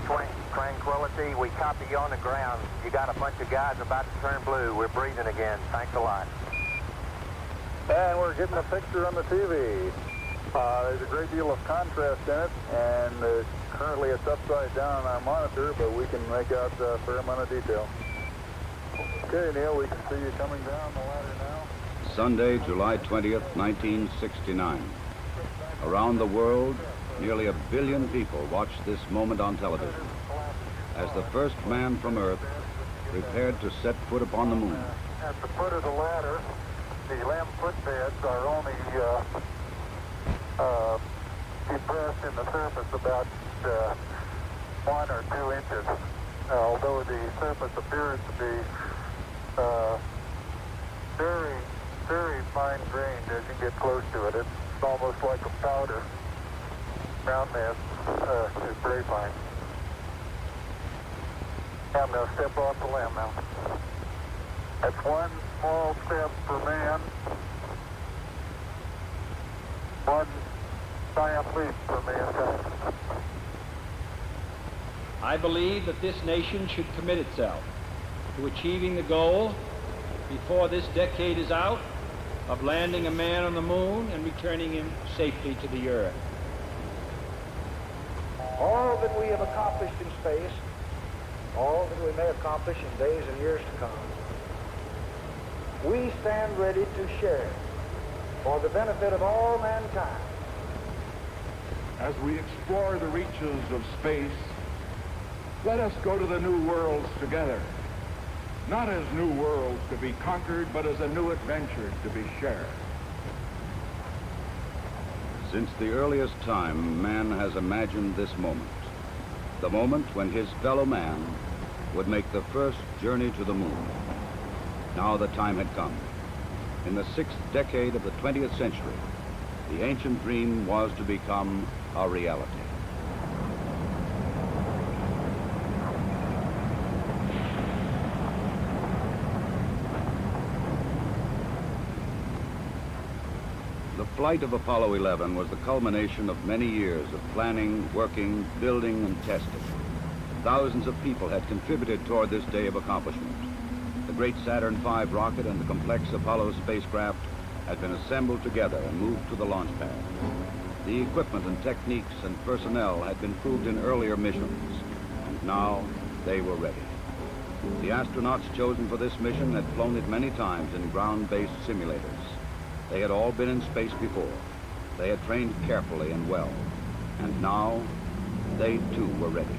Tranquility. We copy you on the ground. You got a bunch of guys about to turn blue. We're breathing again. Thanks a lot. And we're getting a picture on the TV. There's a great deal of contrast in it, and currently it's upside down on our monitor, but we can make out a fair amount of detail. Okay, Neil, we can see you coming down the ladder now. Sunday, July 20th, 1969. Around the world, nearly 1 billion people watched this moment on television as the first man from Earth prepared to set foot upon the moon. At the foot of the ladder, the LEM footbeds are only depressed in the surface about 1 or 2 inches, although the surface appears to be very, very fine-grained as you get close to it. It's almost like a powder. Ground mass is very fine. I'm going to step off the LEM now. That's 1 small step for man, 1 giant leap for mankind. I believe that this nation should commit itself to achieving the goal before this decade is out of landing a man on the moon and returning him safely to the Earth. All that we have accomplished in space, all that we may accomplish in days and years to come, we stand ready to share for the benefit of all mankind. As we explore the reaches of space, let us go to the new worlds together, not as new worlds to be conquered, but as a new adventure to be shared. Since the earliest time, man has imagined this moment, the moment when his fellow man would make the first journey to the moon. Now the time had come. In the 6th decade of the 20th century, the ancient dream was to become a reality. The flight of Apollo 11 was the culmination of many years of planning, working, building, and testing. Thousands of people had contributed toward this day of accomplishment. The great Saturn V rocket and the complex Apollo spacecraft had been assembled together and moved to the launch pad. The equipment and techniques and personnel had been proved in earlier missions, and now they were ready. The astronauts chosen for this mission had flown it many times in ground-based simulators. They had all been in space before. They had trained carefully and well, and now they too were ready.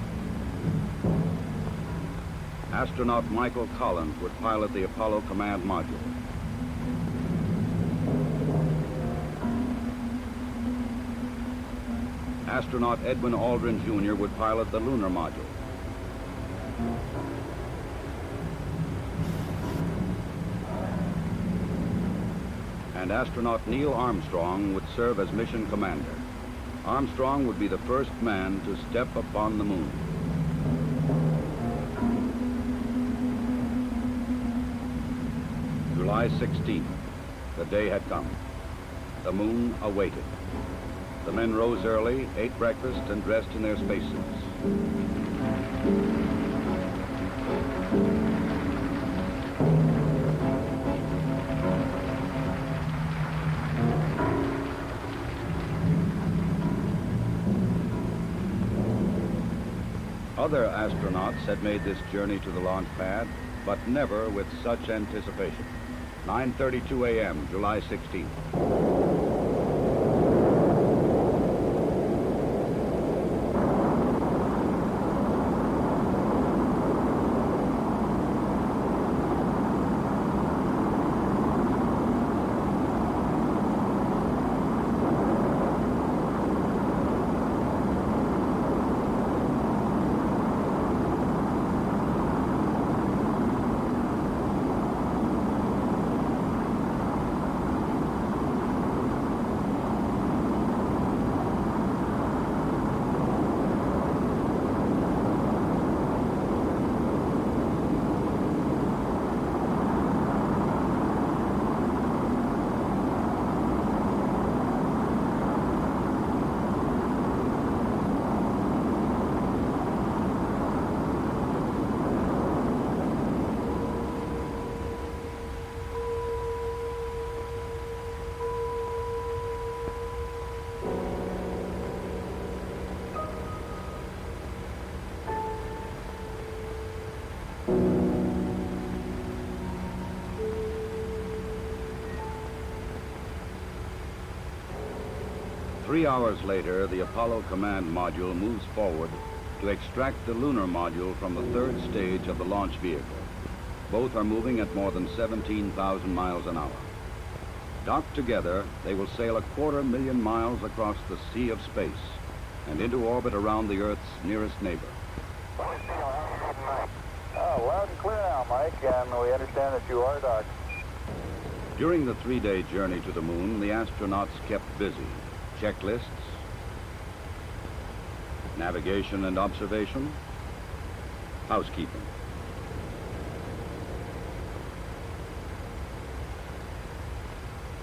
Astronaut Michael Collins would pilot the Apollo Command Module. Astronaut Edwin Aldrin Jr. would pilot the Lunar Module. And astronaut Neil Armstrong would serve as mission commander. Armstrong would be the first man to step upon the moon. July 16th, the day had come. The moon awaited. The men rose early, ate breakfast, and dressed in their spacesuits. Other astronauts had made this journey to the launch pad, but never with such anticipation. 9:32 a.m., July 16th. Three hours later, the Apollo command module moves forward to extract the lunar module from the third stage of the launch vehicle. Both are moving at more than 17,000 miles an hour. Docked together, they will sail 250,000 miles across the sea of space and into orbit around the Earth's nearest neighbor. Loud and clear now, Mike, and we understand that you are docked. During the three-day journey to the moon, the astronauts kept busy. Checklists, navigation and observation, housekeeping.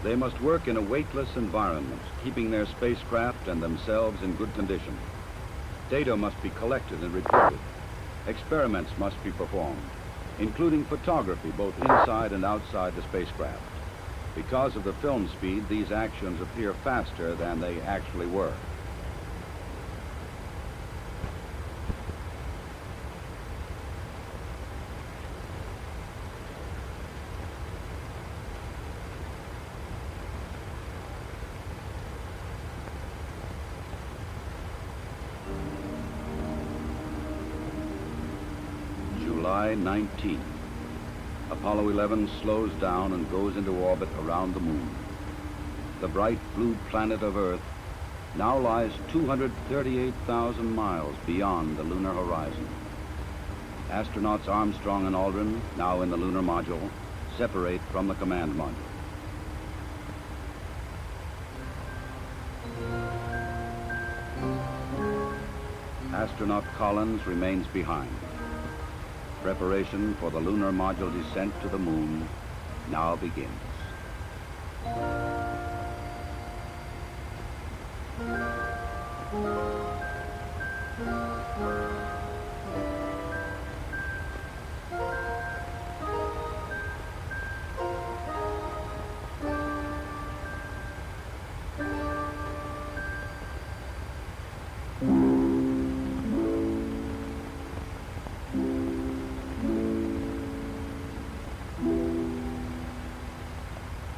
They must work in a weightless environment, keeping their spacecraft and themselves in good condition. Data must be collected and reported. Experiments must be performed, including photography both inside and outside the spacecraft. Because of the film speed, these actions appear faster than they actually were. July 19. Apollo 11 slows down and goes into orbit around the moon. The bright blue planet of Earth now lies 238,000 miles beyond the lunar horizon. Astronauts Armstrong and Aldrin, now in the lunar module, separate from the command module. Astronaut Collins remains behind. Preparation for the lunar module descent to the moon now begins.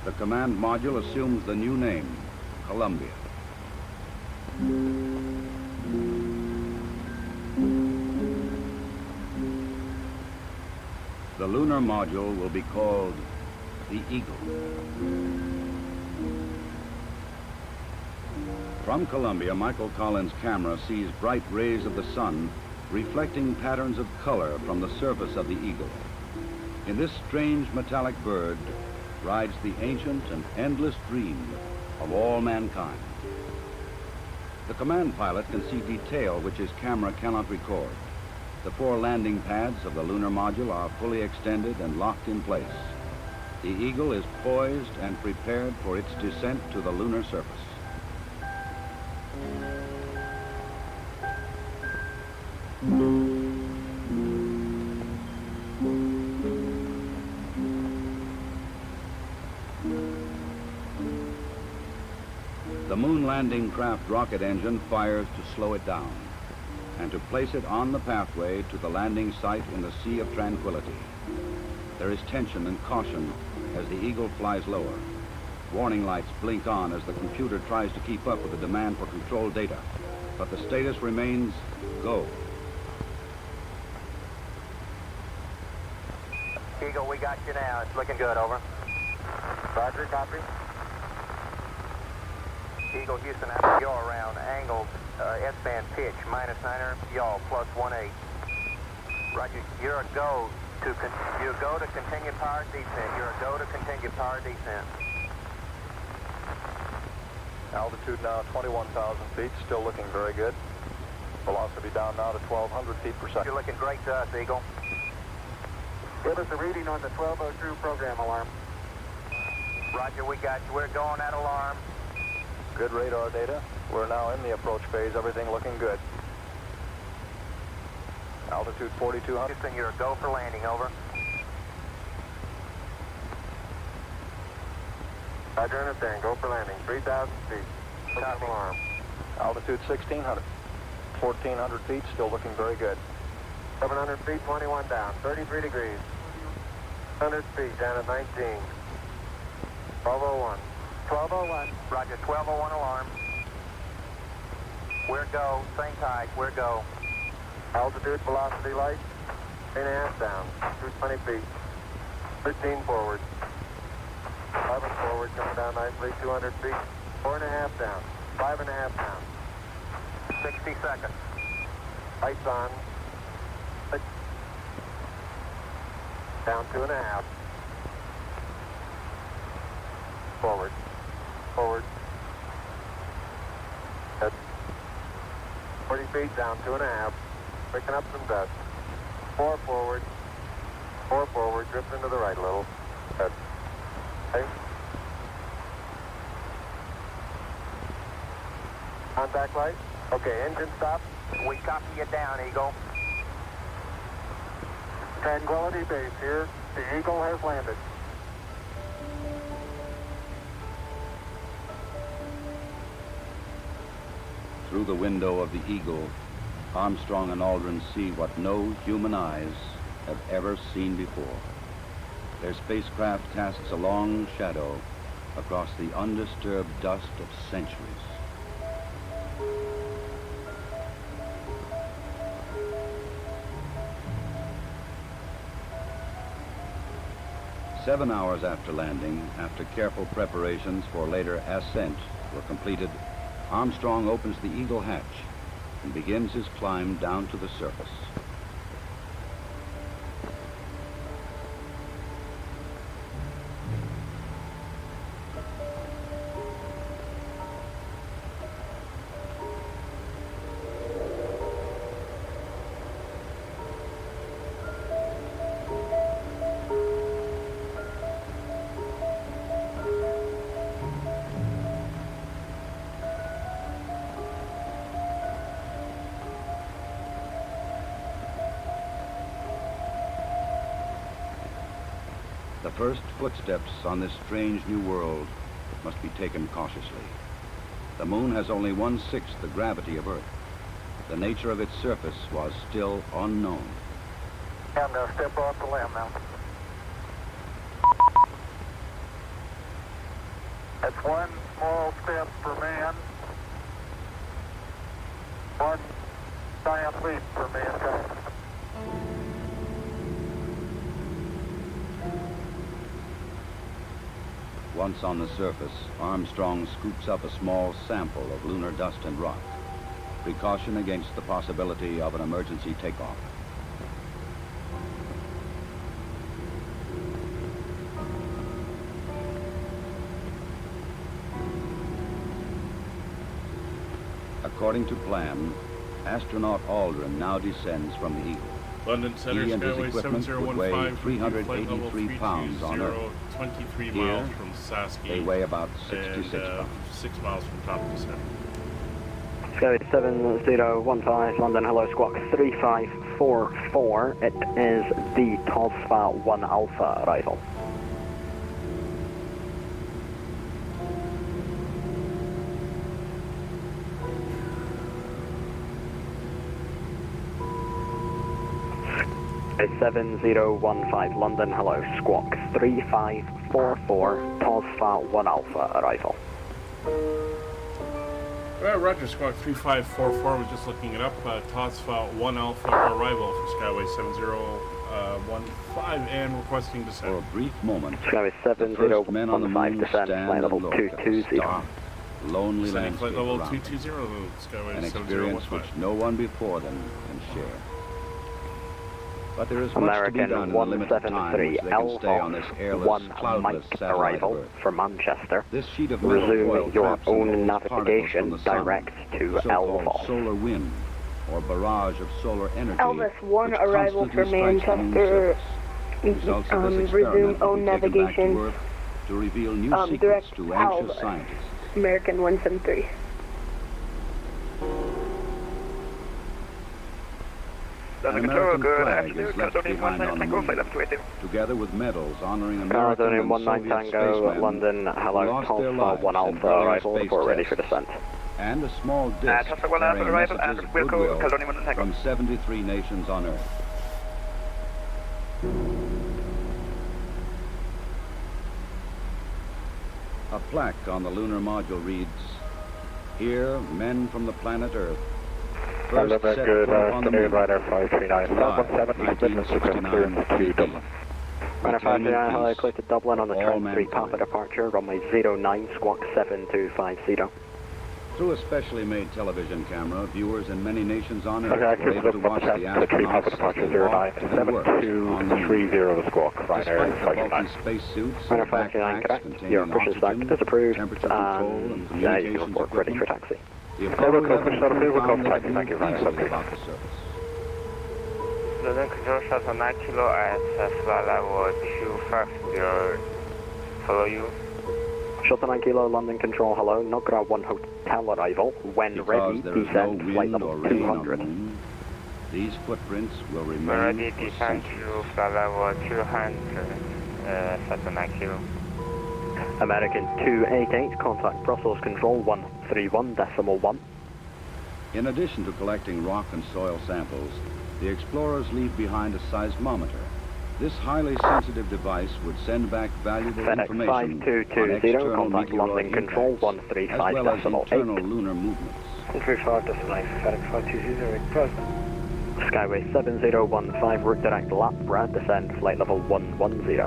The command module assumes the new name, Columbia. The lunar module will be called the Eagle. From Columbia, Michael Collins' camera sees bright rays of the sun reflecting patterns of color from the surface of the Eagle. In this strange metallic bird rides the ancient and endless dream of all mankind. The command pilot can see detail which his camera cannot record. The 4 landing pads of the lunar module are fully extended and locked in place. The Eagle is poised and prepared for its descent to the lunar surface. The moon landing craft rocket engine fires to slow it down and to place it on the pathway to the landing site in the Sea of Tranquility. There is tension and caution as the Eagle flies lower. Warning lights blink on as the computer tries to keep up with the demand for control data, but the status remains go. Eagle, we got you now. It's looking good, over. Roger, copy. Eagle, Houston, after yaw around, angled S-band pitch, -9er, yaw, +18. Roger, you're a go to continue power descent. You're a go to continue power descent. Altitude now 21,000 feet, still looking very good. Velocity down now to 1,200 feet per second. You're looking great to us, Eagle. Give us a reading on the 1202 program alarm. Roger, we got you. We're going at alarm. Good radar data. We're now in the approach phase. Everything looking good. Altitude 4,200. Houston, you're a go for landing, over. Roger, understand. Go for landing. 3,000 feet. Copy. Alarm. Altitude 1,600. 1,400 feet. Still looking very good. 700 feet, 21 down, 33 degrees. 100 feet, down at 19. 1201. 1201. Roger, 1201 alarm. We're go, same tide, we're go. Altitude, velocity light, 8.5 down, 220 feet. 13 forward. 11 forward, coming down nicely, 200 feet. 4.5 down, 5.5 down. 60 seconds. Lights on. Down 2.5. Forward. Forward. Head. 40 feet down 2.5. Picking up some dust. 4 forward. 4 forward. Drifting to the right a little. Head. Okay. Contact light. Okay, engine stop. We copy you down, Eagle. Tranquility Base here. The Eagle has landed. Through the window of the Eagle, Armstrong and Aldrin see what no human eyes have ever seen before. Their spacecraft casts a long shadow across the undisturbed dust of centuries. Seven hours after landing, after careful preparations for later ascent were completed, Armstrong opens the Eagle hatch and begins his climb down to the surface. The first footsteps on this strange new world must be taken cautiously. The moon has only 1/6 the gravity of Earth. The nature of its surface was still unknown. I'm going to step off the limb now. That's one small step for man, one giant leap for mankind. Once on the surface, Armstrong scoops up a small sample of lunar dust and rock, precaution against the possibility of an emergency takeoff. According to plan, astronaut Aldrin now descends from the Eagle. London Center, He and his Skyway equipment would weigh 7015, 383 pounds on Earth. 23 Here, miles from Saskia. they weigh about 66 and, pounds. 6 miles from top to center. Skyway 7015, London, hello, squawk 3544. It is the Tosfa 1 Alpha arrival. Skyway 7015, London, hello, squawk 3544, Tosfa 1 Alpha arrival. Roger, Squawk 3544, was just looking it up. Tosfa 1 Alpha arrival for Skyway 7015 and requesting descent. For a brief moment, Skyway the first men on the 7015 moon descent, stand flight and level look at the 220. stark, lonely Descending landscape flight level around them. 220, Skyway An experience 7015. which no one before them can share. But there is much American to be done in the limited time 173 which they can stay on this airless, 1 cloudless Mike satellite of arrival Earth. for Manchester. This sheet of metal foil Resume your traps and own holds particles navigation from the sun, direct to so-called Elval. solar wind, or barrage of solar energy, Elvis 1 which arrival for constantly strikes the moon's Manchester. surface. Results of this experiment Resume will own be taken back navigation. to Earth to reveal new secrets Direct to anxious Elvis. scientists. American 173. An American flag is left behind on the moon, together with medals honoring American Caledonian and 19 Soviet Tango, spacemen London, who hello, lost their Tosfa lives 1 in Alpha various arrival, space report ready for tests. descent. And a small disc Tosfa 1 Alpha carrying arrival, messages and of we'll go goodwill Caledonian 19 Tango. from 73 nations on Earth. A plaque on the lunar module reads, "Here, men from the planet Earth first set foot on the moon, Rider 539, July 1969 to Dublin. Rider 539, hello, clear to Dublin on the All turn 3 Papa departure, runway 09, squawk 7250. Through a specially made television camera, viewers in many nations on Earth Okay, were able to watch the astronauts as they walked and worked on the moon. 7230 squawk, Rider Despite the bulky spacesuits Rider and 539, backpacks correct. containing Your push is back oxygen, is approved, temperature control, and and you can communications report ready for equipment, taxi. the Apollo 11 Shuttle, crew found they thank could you, move Rider easily 539. about the surface. London Control Shuttle 9 Kilo at flight level 250, follow you. Shuttle 9 Kilo, London Control, hello, Nogra 1 hotel arrival. When Because ready, there is no descend flight wind level or rain on the 200. moon, these footprints will When remain ready, for descend centuries. to flight level 200, Shuttle 9 Kilo. American 288, contact Brussels Control 131.1. In addition to collecting rock and soil samples, the explorers leave behind a seismometer. This highly sensitive device would send back valuable FedEx information on 5220, external contact London meteoroid Control impacts, as well as 135.8. internal lunar movements. 135.8, FedEx 5220, present. Skyway 7015, route direct Lapra, descend flight level 110.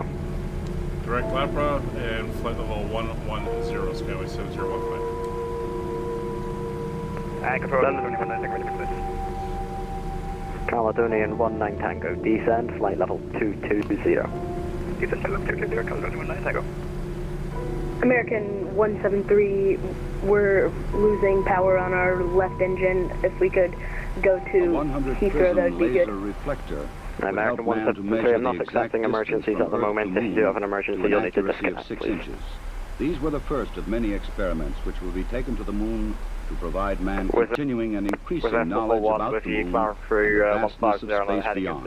Direct Lapra and flight level 110, Skyway 7015. Control Caledonian 19 Tango, descend flight level 220. Descend flight level 220, Caledonian 19 Tango. American 173, we're losing power on our left engine. If we could go to A 100 Heathrow, that would be laser good. reflector American would help man to 173, measure I'm not the exact accepting distance emergencies from at the Earth moment. to If you moon do have an emergency, to an you'll need to accuracy of disconnect, 6 please. inches. These were the first of many experiments which will be taken to the moon to provide man continuing and increasing knowledge about the moon and the vastness of space beyond.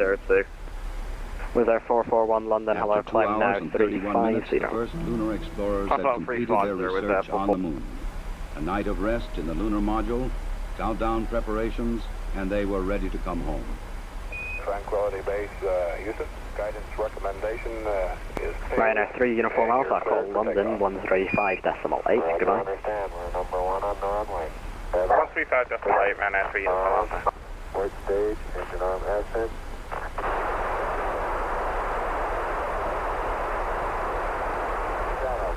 With our 441 London, hello, After 2 climb now hours and 31 minutes, the 350. first lunar explorers had completed their research on the moon. A night of rest in the lunar module, countdown preparations, and they were ready to come home. Tranquility Base, Houston. Guidance recommendation is... Ryanair 3 Uniform Alpha, call London 135.8. Goodbye. Understand, we're number 1 on the runway. 135.8, Ryanair 3 Uniform Alpha. Port stage, engine arm ascent.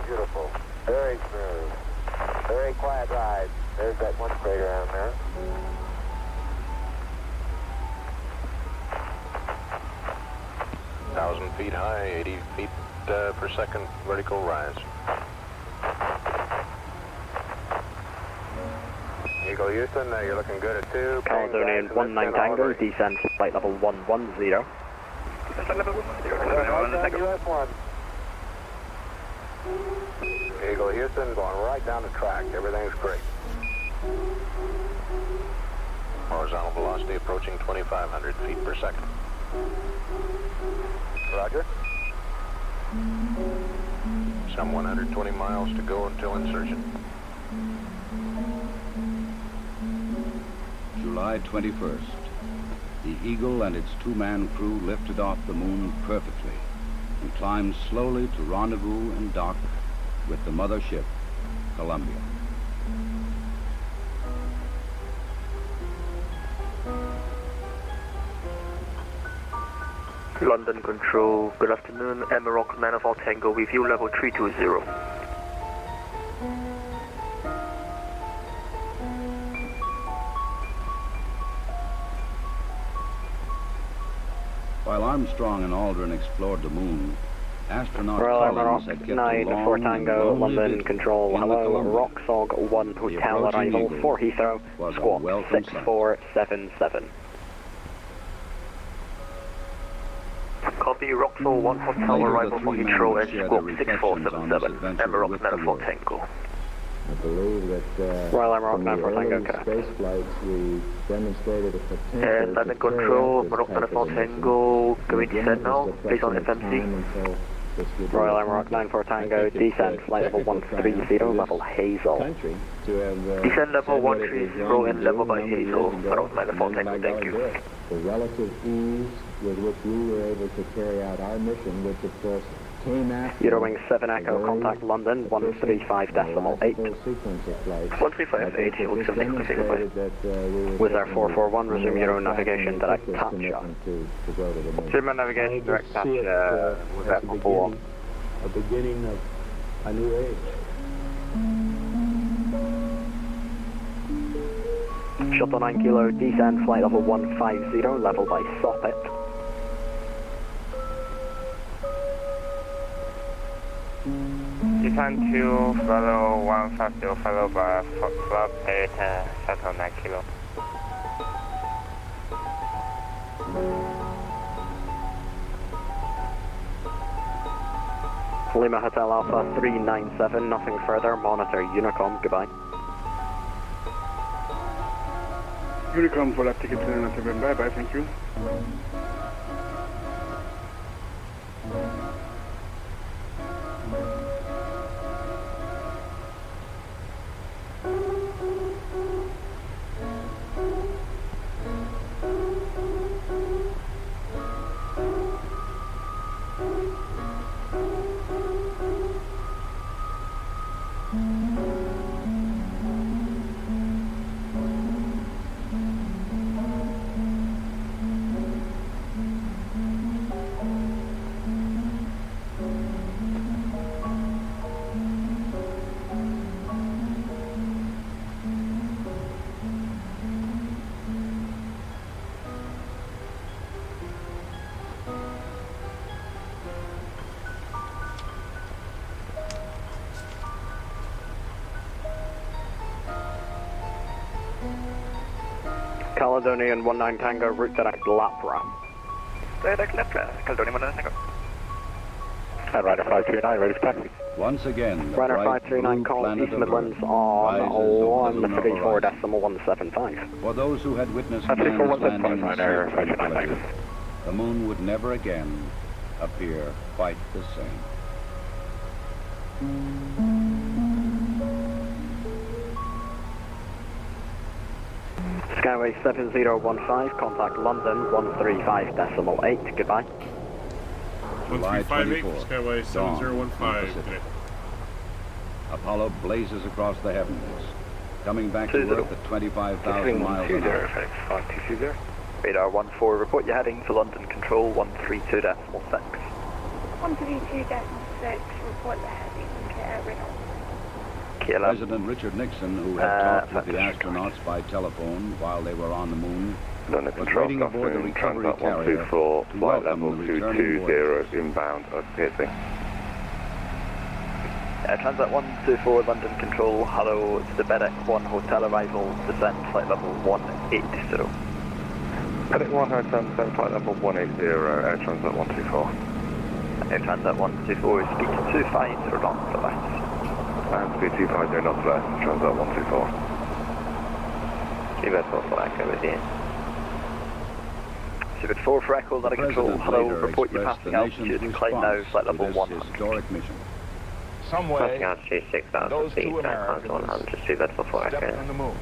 Beautiful. Very smooth. Very quiet ride. There's that one crater down there. Feet high, 80 feet per second vertical rise. Eagle Houston, you're looking good at 2. Caledonian 19 Tango, descend flight level 110. Descend level 110. US 1. Eagle Houston, going right down the track. Everything's great. Horizontal velocity approaching 2,500 feet per second. Roger. Some 120 miles to go until insertion. July 21st. The Eagle and its two-man crew lifted off the moon perfectly and climbed slowly to rendezvous and dock with the mother ship, Columbia. London Control, good afternoon. Emerald Manifold Tango with you, level 320. While Armstrong and Aldrin explored the moon, astronaut Collins had kept a long for and Tango, lonely London vigil Control, in the hello, Columbia. Rocksog 1 The hotel approaching arrival Eagle for Heathrow, was a squawk welcome sight. 6477. Copy, Rocksog 1 hotel Later, arrival the for three men Heathrow would and share squawk their reflections on this 6477, adventure Emerald with the Manifold world. Tango. I believe that Royal Emerald from the Manifold early Tango, space flights we demonstrated a potential and London to carry Control, out this Emerald type of Manifold mission. Tango, can we Again, descend now, it was a based on question of FMC? time until Royal Amarok 94 Tango, descend flight level 130, level Hazel. Country to have, Descend level 130 in level by Hazel, Throttle by the Tango, thank you. The relative ease with which we were able to carry out our mission, which of course came after Eurowing 7 Echo, contact London, 135.8. 135.8, Eagle 76, with our 441, resume Euro navigation, direct tap shot. Resume navigation, direct tap shot, with that 441. A beginning of a new age. Shuttle 9 Kilo, descend flight level 150, level by Soppit. Descend to follow 150, followed by flop 8, shuttle 9 Kilo. Lima Hotel Alpha 397, nothing further, monitor Unicom, goodbye. Unicom for lap ticket 7, bye, thank you. Caledonian 19 Tango, route direct Lapra. Direct Lapra, Caledonian 19 Tango. And Ryder 539, ready for taxi. Once again, the Ryder bright 539, blue call planet East of Midlands Earth on rises over the lunar 134.175. For those who had witnessed That's man's 34, landing in Ryder safe 539, tranquility, the moon would never again appear quite the same. Skyway 7015, contact London 135.8, goodbye. July 1358, 24th, Skyway dawn, 7015. Pacific. Apollo blazes across the heavens, coming back to Earth at 25,000 miles an hour. Radar 14, report your heading to London Control 132.6. 132.6, report the heading to Renault. President Richard Nixon, who had talked with the astronauts by telephone while they were on the moon, was waiting aboard the recovery carrier to welcome the returning voyagers. inbound of pitching. Transat 124, London Control, hello to the Bedek 1 Hotel arrival, descent flight level 180. Bedek 1 Hotel, descent flight level 180, Air Transat 124. Air Transat 124, speed 250 knots for that. And speed 250 knots left, Transat 124. That's also accurate, yeah. Super 4 for Echo, London Control, hello, report your passing altitude, climb now, flight level 100. Historic mission. Some way, Passing altitude 6,000 feet, 100, see that's before stepped on the moon.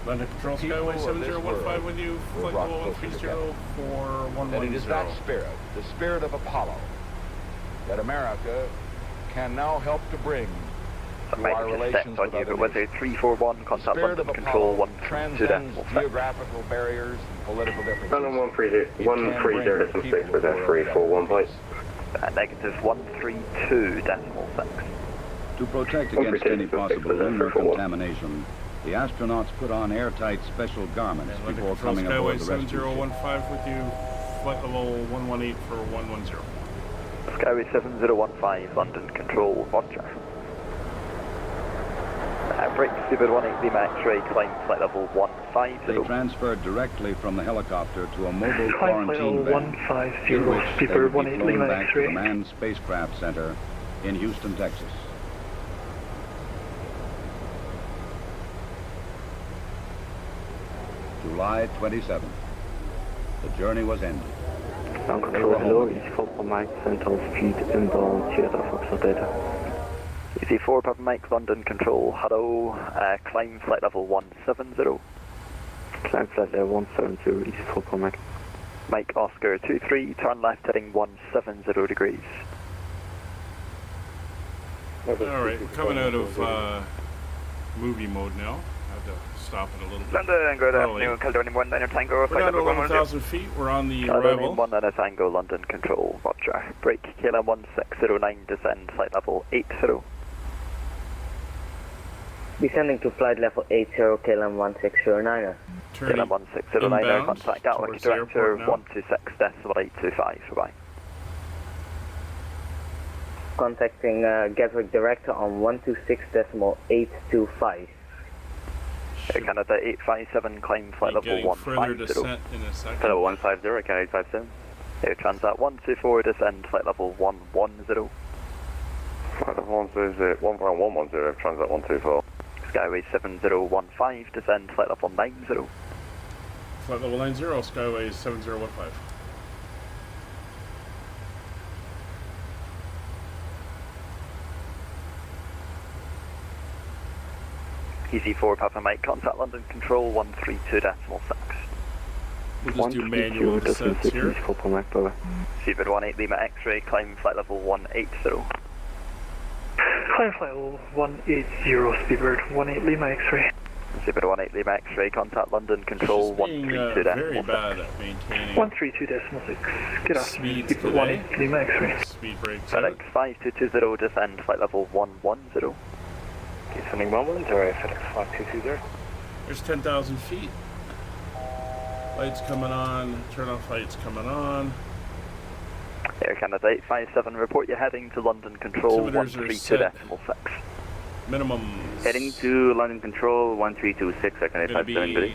London Control, Skyway 7015 with you, flight level 130 for 110. That it is that spirit, the spirit of Apollo, that America can now help to bring I might have just stepped on you, but with a 341, contact London Control 132.6. Geographical barriers and political differences. London 130.6 with F341, please. Negative 132.6. To protect against any possible lunar contamination, the astronauts put on airtight special garments before coming aboard the rescue ship. Skyway 7015 with you, flight level 118 for 110. Skyway 7015, London Control, Roger. Break Super 180 Lima X-ray, climb flight level 150. They transferred directly from the helicopter to a mobile Climb flight quarantine level van, 150, in which they Super would be 180 flown Lima back to X-ray. the Manned Spacecraft Center in Houston, Texas. July 27th. The journey was ended. Ground control, hello, Easy 4 Papa Mike, Central Speed, inbound, Sierra Foxtrot Data. Easy 4 Papa Mike, London control, hello, climb flight level 170. Climb flight level 170, Easy 4 Papa Mike. Mike Oscar 23, turn left heading 170 degrees. Alright, we're coming out of movie mode now. I have to stop it a little bit. London, good early. afternoon, Caledonia 1 Niner Tango, We're flight down to level 11,000 feet. We're on the Caledonia arrival. 1 Niner Tango, London control, roger. Break, KLM 1609, descend, flight level 80. Descending to flight level 80, KLM 1609. KLM 1609, contact Gatwick Director 126.825, bye. Contacting Gatwick Director on 126.825. Canada 857, climb flight level 150. Descent in a second. Level 150, Canada 857. Air Transat 124, descend flight level 110. Flight level 110, Transat 124. Skyway 7015, descend flight level 90. Flight level 90, Skyway 7015. Easy 4 Papa Mike, contact London control 132.6. We'll just do manual descents here. Seabird 18 Lima X-ray, climb flight level 180. Climb flight level 180, Seabird 18 Lima X-ray. Seabird 18 Lima X-ray, contact London control 132.6. Very bad at maintaining 132.6. Get off speeds Seabird today. 18 Lima X-ray. Speed brakes. FedEx 5220, descend flight level 110. Descending 110, FedEx 5220. There's 10,000 feet. Lights coming on, turn off lights coming on. Air Canada 857, report you're heading to London control 132.6. Minimum. Heading to London control 1326, second 857, ready.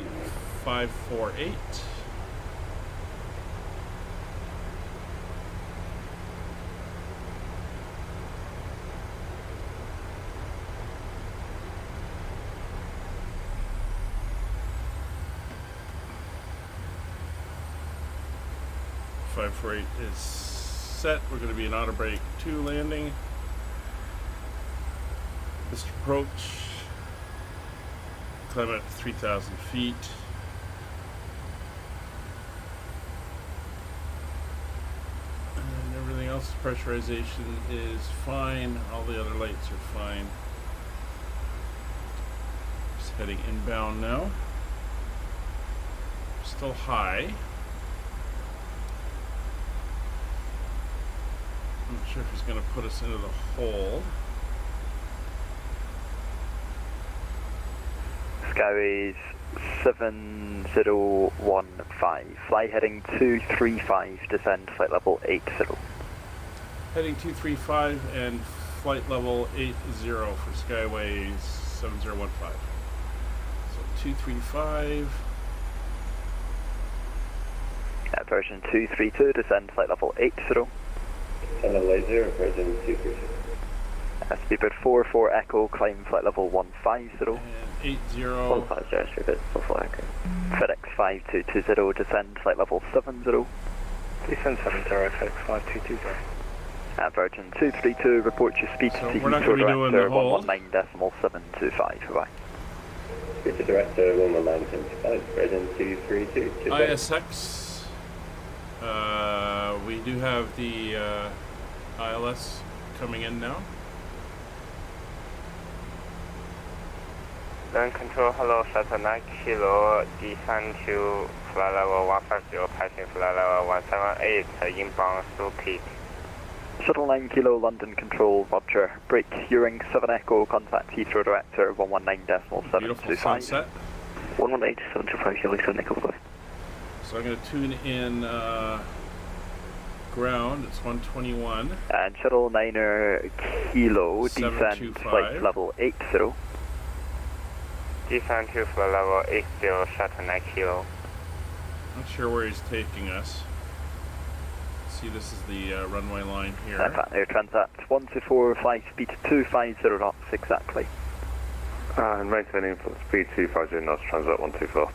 548. Is set. We're going to be an auto brake 2 landing. Missed approach. Climb up to 3,000 feet. And everything else, pressurization is fine. All the other lights are fine. Just heading inbound now. Still high. I'm not sure if he's going to put us into the hole. Skyways 7015, fly heading 235, descend flight level 80. Heading 235 and flight level 80 for Skyways 7015. So 235. At version 232, descend flight level 80. Level 80, version 232. Speedbird 44 Echo, climb flight level 150. And 80. 150, Speedbird 44 Echo. FedEx 5220, descend flight level 70. Descend 70, FedEx 5220. At Virgin 232, report your speed So to we're not going to be doing the hold. 119.725, bye. Speed to director 119.725, Virgin 232. ISX. We do have the ILS coming in now. Land control, hello, shuttle 9 kilo, descend to flight level 150, passing flight level 178, inbound through peak. Shuttle 9 kilo, London control, roger. Break, Hearing 7 Echo, contact Heathrow Director 119.725. Beautiful sunset. 118.725, Hearing 7 Echo, go. So I'm going to tune in ground, it's 121. And Shuttle 9 kilo, descend flight level 80. Descend to flight level 80, shuttle 9 kilo. Not sure where he's taking us. See, this is the runway line here. Air Transat 124, fly speed 250 knots exactly. And maintaining speed 250 knots, Transat 124.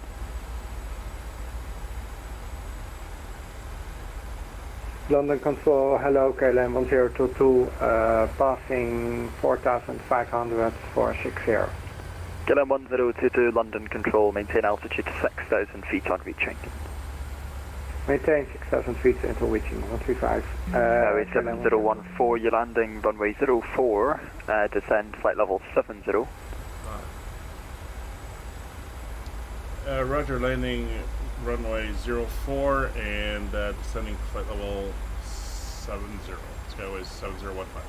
London Control, hello, KLM 1022, passing 4,500 for 60. KLM 1022, London Control, maintain altitude 6,000 feet on reaching. Maintain 6,000 feet until reaching 135. Runway 7014, you're landing runway 04, descend flight level 70. Roger, landing runway 04 and descending flight level 70. Skyways 7015.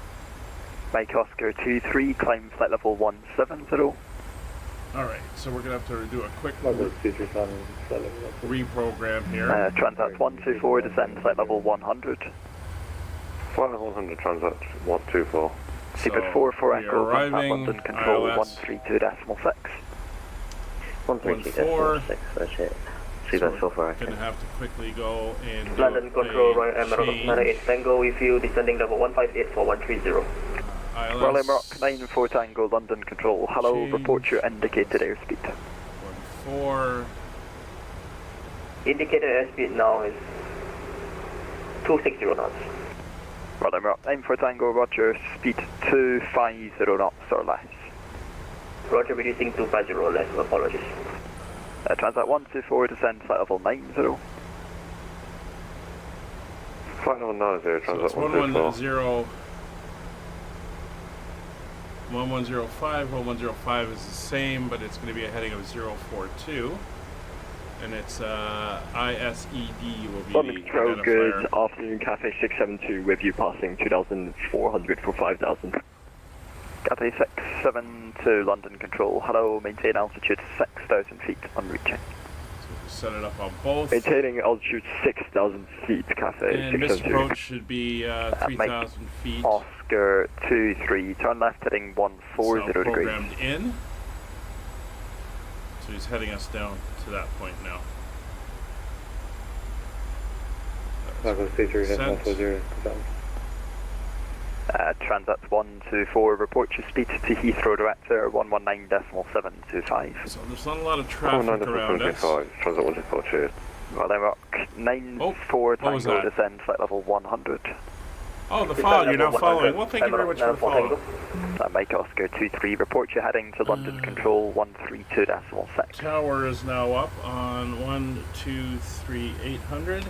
Mike Oscar 23, climb flight level 170. Alright, so we're going to have to do a quick reprogram here. Transat 124, descend flight level 100. Flight level 100, Transat 124. Seabird 44 Echo, contact arriving, London Control ILS 132.6. 132.6, that's it. Seabird 44 Echo. Going to have to quickly go and do London Control, Royal Emerald change. 98 Tango with you, descending level 158 for 130. Royal Emerald 94 Tango, London Control, hello, change. report your indicated airspeed. 14. Indicated airspeed now is 260 knots. Royal Emerald 94 Tango, roger, speed 250 knots or less. Roger, reducing 250 or less, apologies. Transat 124, descend flight level 90. Flight level 90, So Transat it's 124. 1105, 1105 is the same, but it's going to be a heading of 042. And it's ISED will be London the Control, identifier. good afternoon, Cafe 672 with you passing 2,400 for 5,000. Cafe 672, London Control, hello, maintain altitude 6,000 feet on reaching. So set it up on both. Maintaining altitude 6,000 feet, Cafe And this 672. approach should be 3,000 feet. Oscar 23, turn left heading 140 degrees. Programmed in. So he's heading us down to that point now. Transat 124, report your speed to Heathrow Director 119.725. So there's not a lot of traffic around us. Transat 124, Well, then rock 94 Tango, descend flight level 100. Oh, the follow, you're now following. Well, thank you very much for the follow. Mike Oscar 23, report your heading to London Control 132.6. Tower is now up on 123.800.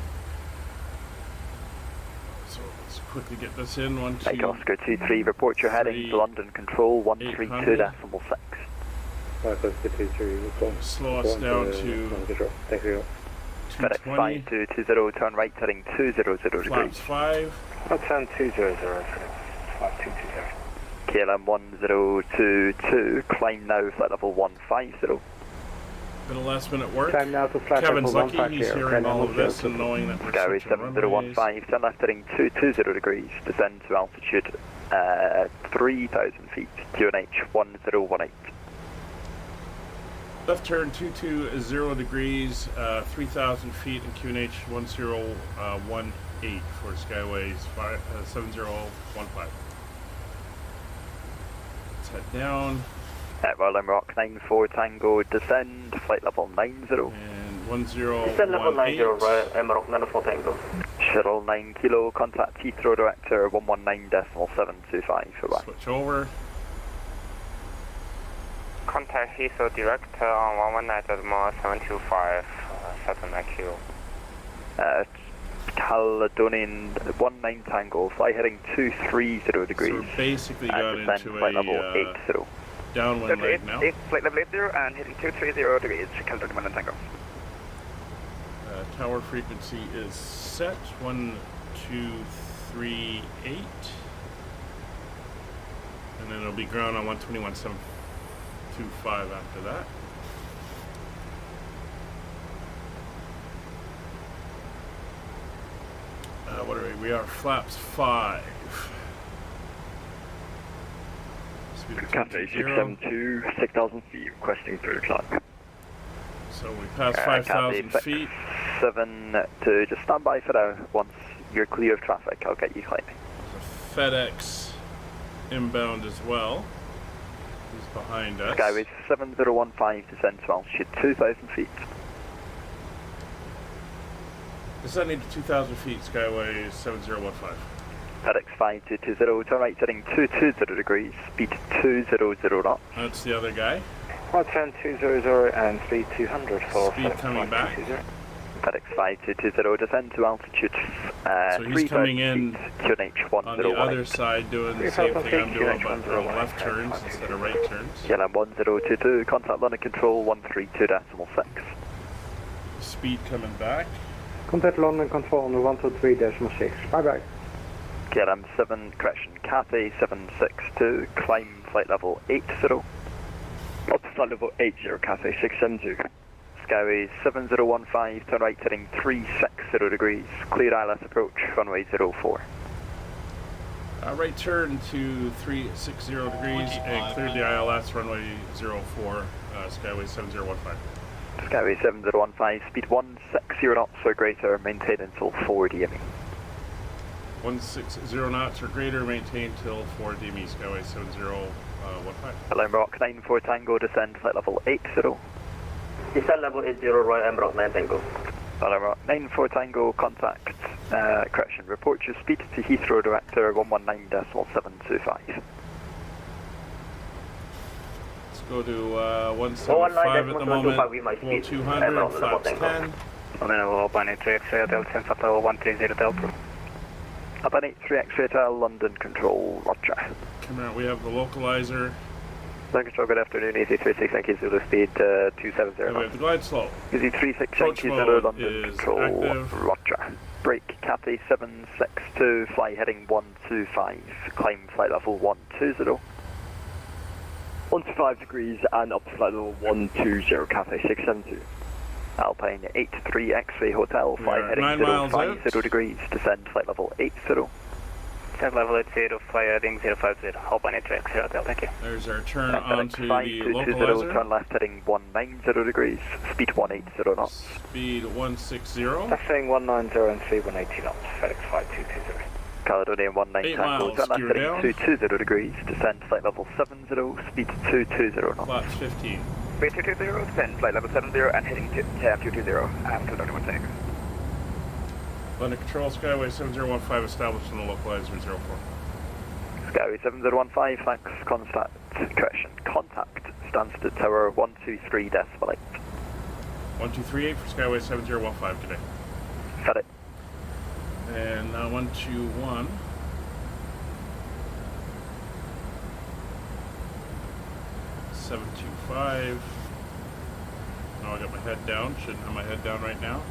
So let's quickly get this in. Mike Oscar 23, report your heading to London Control 132.6. Slow us down to FedEx 5220, turn right heading 200 degrees. flaps 5. I'll turn 200, 5220. KLM 1022, climb now, flight level 150. Been a last minute work. Time now to flight Kevin's level lucky, he's 150, hearing all of KLM this and knowing that we're Skyways switching runways. 7015, turn left heading 220 degrees, descend to altitude 3,000 feet, QNH 1018. Left turn 220 degrees, 3,000 feet, and QNH 1018 for Skyways 7015. Let's head down. Royal Rock 94 Tango, descend, flight level 90. And 1018. Descend level 90, Royal Rock 94 Tango. Shuttle 9 kilo, contact Heathrow Director 119.725. Switch over. Contact Heathrow Director on 119.725, 79 kilo. Caledonian 19 Tango, fly heading 230 degrees. So we're basically got into flight level a 80. downwind leg now. Flight level 80 and heading 230 degrees, Caledonian 1 Tango. Tower frequency is set, 1238. And then it'll be ground on 121.725 after that. What are we? We are flaps 5. Speed of Cafe 672, 6,000 feet, requesting 3 o'clock. So we passed 5,000 feet. 7 to just stand by for now. Once you're clear of traffic, I'll get you climbing. FedEx inbound as well. He's behind us. Skyways 7015, descend to altitude 2,000 feet. Descending to 2,000 feet, Skyway 7015. FedEx 5220, turn right heading 220 degrees, speed 200 knots. That's the other guy. Quadrant 200 and speed 200 for Speed coming back. FedEx 5220, descend to altitude So he's coming in QNH on the other side doing the same thing I'm doing, but left turns instead of right turns. KLM 1022, contact London Control 132.6. Speed coming back. Contact London Control on the 123.6. Bye bye. KLM 7, correction, Cathay 762, climb flight level 80. Up to flight level 80, Cathay 672. Skyway 7015, turn right heading 360 degrees, clear ILS approach, runway 04. Right turn to 360 degrees and cleared the ILS, runway 04, Skyway 7015. Skyway 7015, speed 160 knots or greater, maintain until 4 DME. 160 knots or greater, maintain till 4 DME, Skyway 7015. Alarm Rock 94 Tango, descend flight level 80. Descend level 80, Royal Emerald 9 Tango. Alarm Rock 94 Tango, contact, correction, report your speed to Heathrow Director 119.725. Let's go to 175 at the moment, roll 200, flaps 10. Alpine 83 X-ray Hotel, 10 Hotel 130 Delta. Alpine 83 X-ray Hotel, London Control, Roger. Come out, we have the localizer. London Control, good afternoon, Easy 36 Yankee Zulu, speed 270. And we have the glide slope. Easy 36 Approach Yankee mode Zulu, London is Control, active. Roger. Brake, Cathay 762, fly heading 125, climb flight level 120. 125 degrees and up to flight level 120, Cathay 672. Alpine 83 X-ray Hotel, fly heading 050 degrees, descend flight level 80. Descend level 80, fly heading 050, Alpine 83 X-ray Hotel, thank you. There's our turn onto the 5220, localizer. turn left heading 190 degrees, speed 180 knots. Speed 160. That's saying 190 and speed 180 knots, FedEx 5220. Caledonian 19 Tango, turn left heading 220 degrees, descend flight level 70, speed 220 knots. Flaps 15. Speed 220, descend flight level 70 and heading 220, Caledonian 16. London Control, Skyway 7015 established in the localizer 04. Skyway 7015, thanks, contact, correction, contact, Stansted Tower 123.8. 1238 for Skyway 7015 today. Got it. And now 121. $725. Now I got my head down. Shouldn't have my head down right now.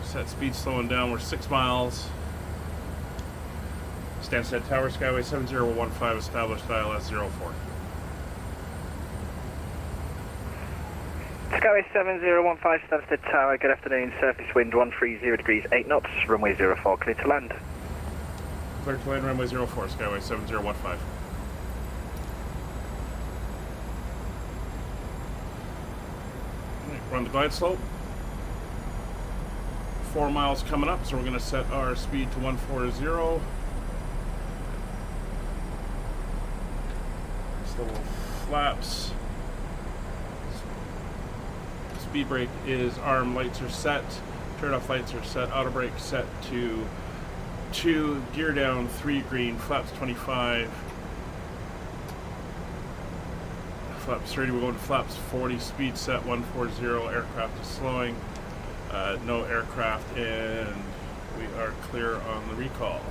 Set speed slowing down. We're 6 miles. Stansted Tower, Skyway 7015 established ILS 04. Skyway 7015 Stansted Tower, good afternoon, surface wind 130 degrees 8 knots, runway 04, clear to land. Clear to land, runway 04, Skyway 7015. We're on the glide slope. 4 miles coming up, so we're going to set our speed to 140. This little flaps. Speed brake is arm, lights are set, turn off lights are set, auto brake set to 2, gear down 3 green, flaps 25. Flaps 30, we're going to flaps 40, speed set 140, aircraft is slowing. No aircraft, and we are clear on the recall.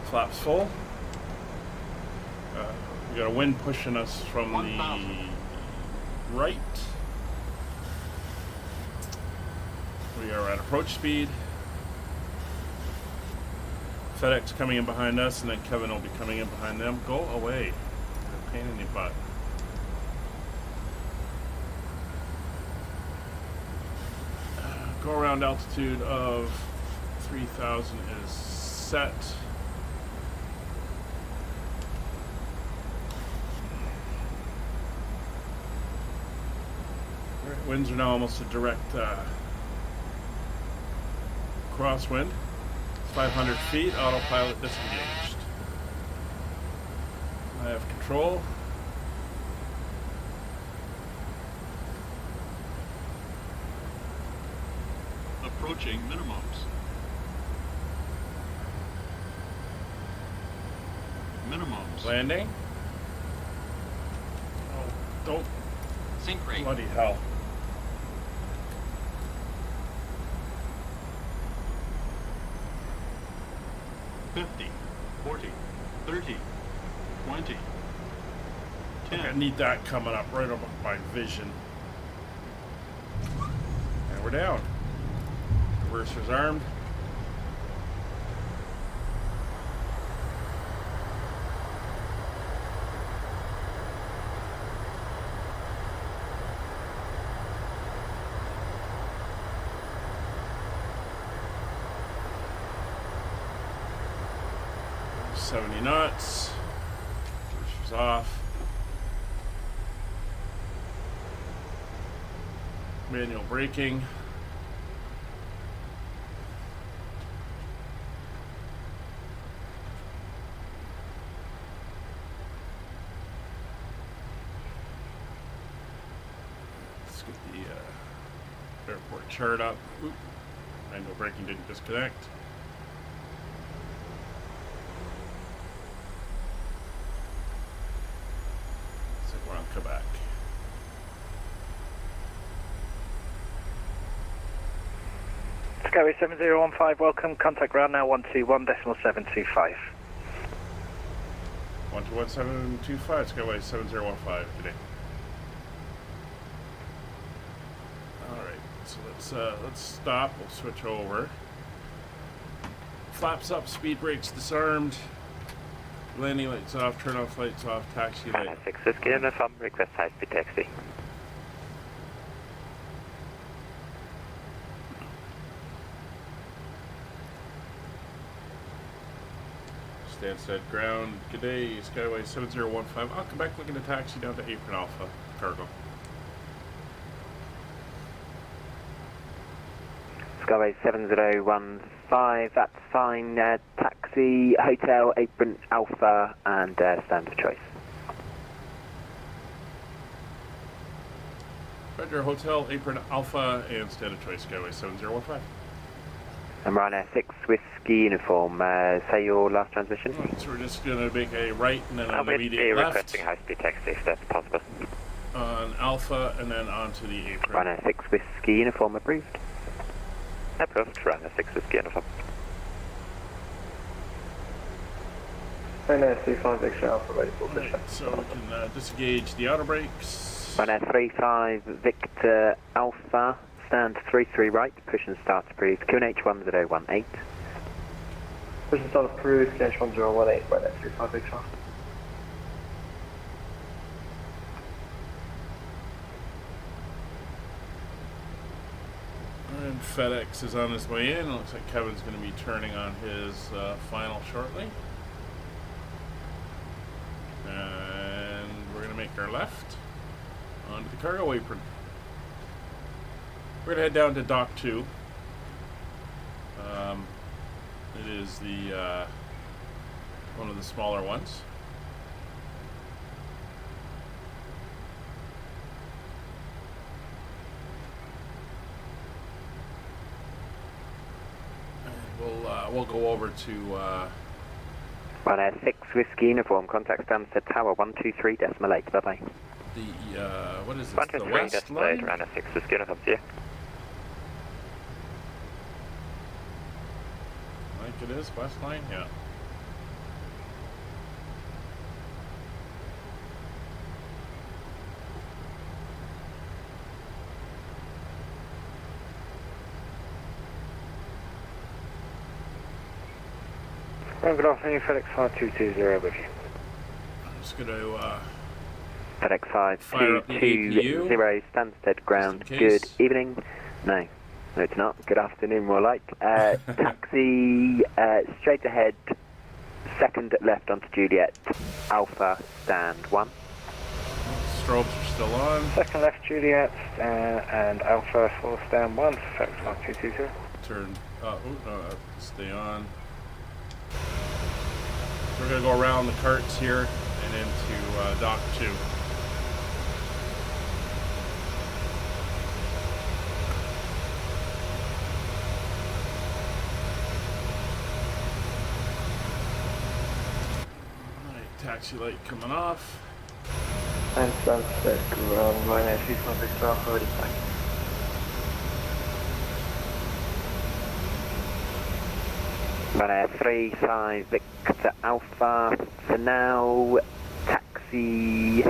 Flaps full. We got a wind pushing us from the right. We are at approach speed. FedEx coming in behind us, and then Kevin will be coming in behind them. Go away. You're a pain in the butt. Go around altitude of 3,000 is set. Winds are now almost a direct crosswind. 500 feet, autopilot disengaged. I have control. approaching minimums. Minimums. Landing. Oh, don't. Sink rate. Bloody hell. $50, $40, $30, $20, $10. I need that coming up right above my vision. And we're down. Reverser's armed. $70 knots. Reverser's off. Manual braking. Let's get the airport chart up. Oop. Manual braking didn't disconnect. Looks like we're on Quebec. Skyway 7015, welcome. Contact ground now 121.725. 121.725, Skyway 7015 today. Alright, so let's stop. We'll switch over. Flaps up, speed brakes disarmed. Landing lights off, turn off lights off, taxi light. 6 Whiskey Uniform, request high speed taxi. Stansted ground. Good day, Skyway 7015. I'll come back looking to taxi down to Apron Alpha Cargo. Skyway 7015, that's fine. Taxi, Hotel, Apron Alpha, and stand of choice. Roger, Hotel, Apron Alpha, and stand of choice, Skyway 7015. I'm Ryanair 6 Whiskey Uniform. Say your last transmission. Right, so we're just going to make a right and then an We'll immediate be left. requesting high-speed taxi if that's possible. On Alpha and then onto the Apron. Ryanair 6 Whiskey Uniform approved. Approved, Ryanair 6 Whiskey Uniform. Ryanair 35 extra Alpha ready for Right, so we can disengage the outer brakes. Ryanair 35 Victor Alpha. Stand 33 right, push and start approved. QNH 1018. Push and start approved, QNH 1018, Ryanair 35 extra. And FedEx is on his way in. It looks like Kevin's going to be turning on his final shortly. And we're going to make our left onto the cargo apron. We're going to head down to Dock 2. It is the one of the smaller ones. And we'll go over to Ryanair 6 Whiskey Uniform, contact Stansted Tower 123.8, bye-bye. the, what is this, the west line? Ryanair 6 Whiskey Uniform, yeah. Like it is, west line, yeah. Good afternoon, FedEx 5220 with you. I'm just going to FedEx fire up the APU. 5220, Stansted ground, good evening. No, it's not. Good afternoon, more like. Taxi straight ahead, second left onto Juliet, Alpha, stand 1. Strobes are still on. Second left Juliet and Alpha for stand 1, FedEx 5220. Turn, stay on. So we're going to go around the carts here and into Dock 2. taxi light coming off. And sunset, Ryanair 316 Alpha, ready back. Ryanair 35 Victor Alpha, for now, taxi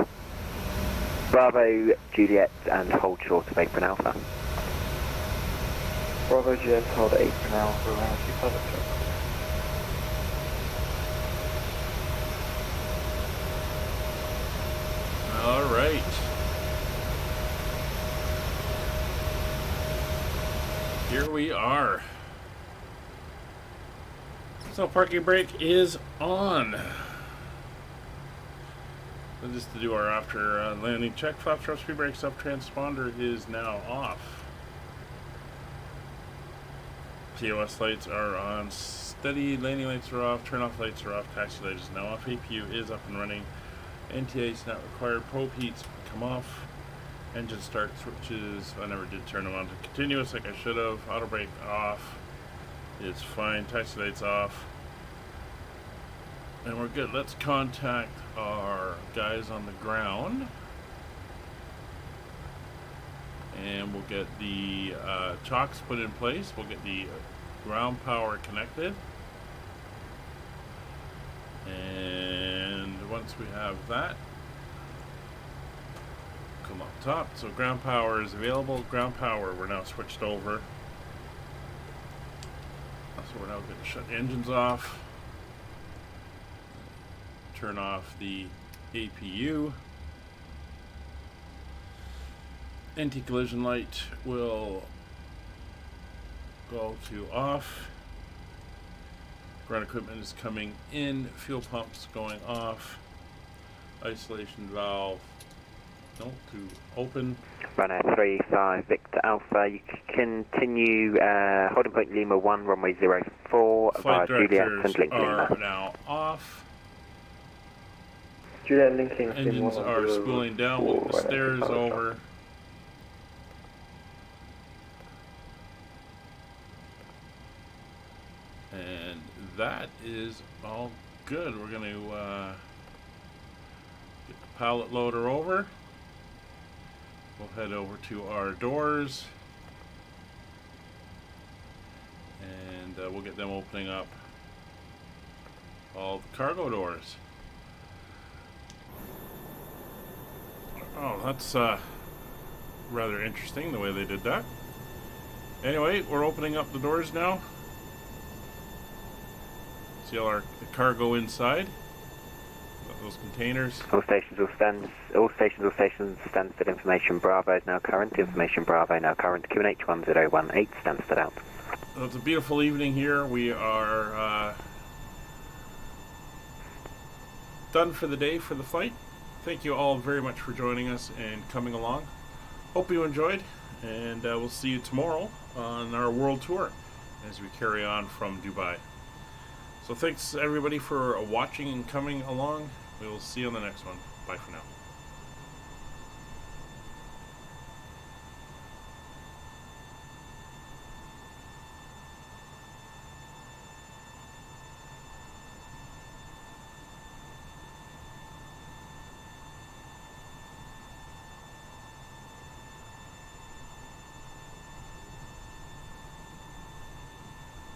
Bravo Juliet and hold short of Apron Alpha. Bravo Juliet, hold Apron Alpha around 2 All right. Here we are. So parking brake is on. So just to do our after landing check, flap strap speed brake, sub transponder is now off. TOS lights are on, steady landing lights are off, turn off lights are off, taxi light is now off, APU is up and running. NTA is not required. Probe heats come off. Engine start switches. I never did turn them on to continuous like I should have. Auto brake off. It's fine. Taxi lights off. And we're good. Let's contact our guys on the ground. And we'll get the chocks put in place. We'll get the ground power connected. And once we have that, come up top. So ground power is available. Ground power, we're now switched over. So we're now going to shut the engines off. Turn off the APU. Anti-collision light will go to off. Ground equipment is coming in, fuel pumps going off, isolation valve, no, to open. Runner 35 Victor Alpha, you can continue holding point Lima 1, runway 04, Flight via Juliet and directors Link are Lima. now off. Juliet linking Engines are spooling down, look the stairs over. And that is all good. We're going to get the pallet loader over. We'll head over to our doors. And we'll get them opening up all the cargo doors. Oh, that's rather interesting the way they did that. Anyway, we're opening up the doors now. See all the cargo inside. Got those containers. All stations will stand. All stations Stansted information Bravo is now current. Information Bravo now current. QNH 1018 Stansted out. Well, it's a beautiful evening here. We are done for the day for the flight. Thank you all very much for joining us and coming along. Hope you enjoyed, and we'll see you tomorrow on our world tour as we carry on from Dubai. So thanks everybody for watching and coming along. We will see you on the next one. Bye for now.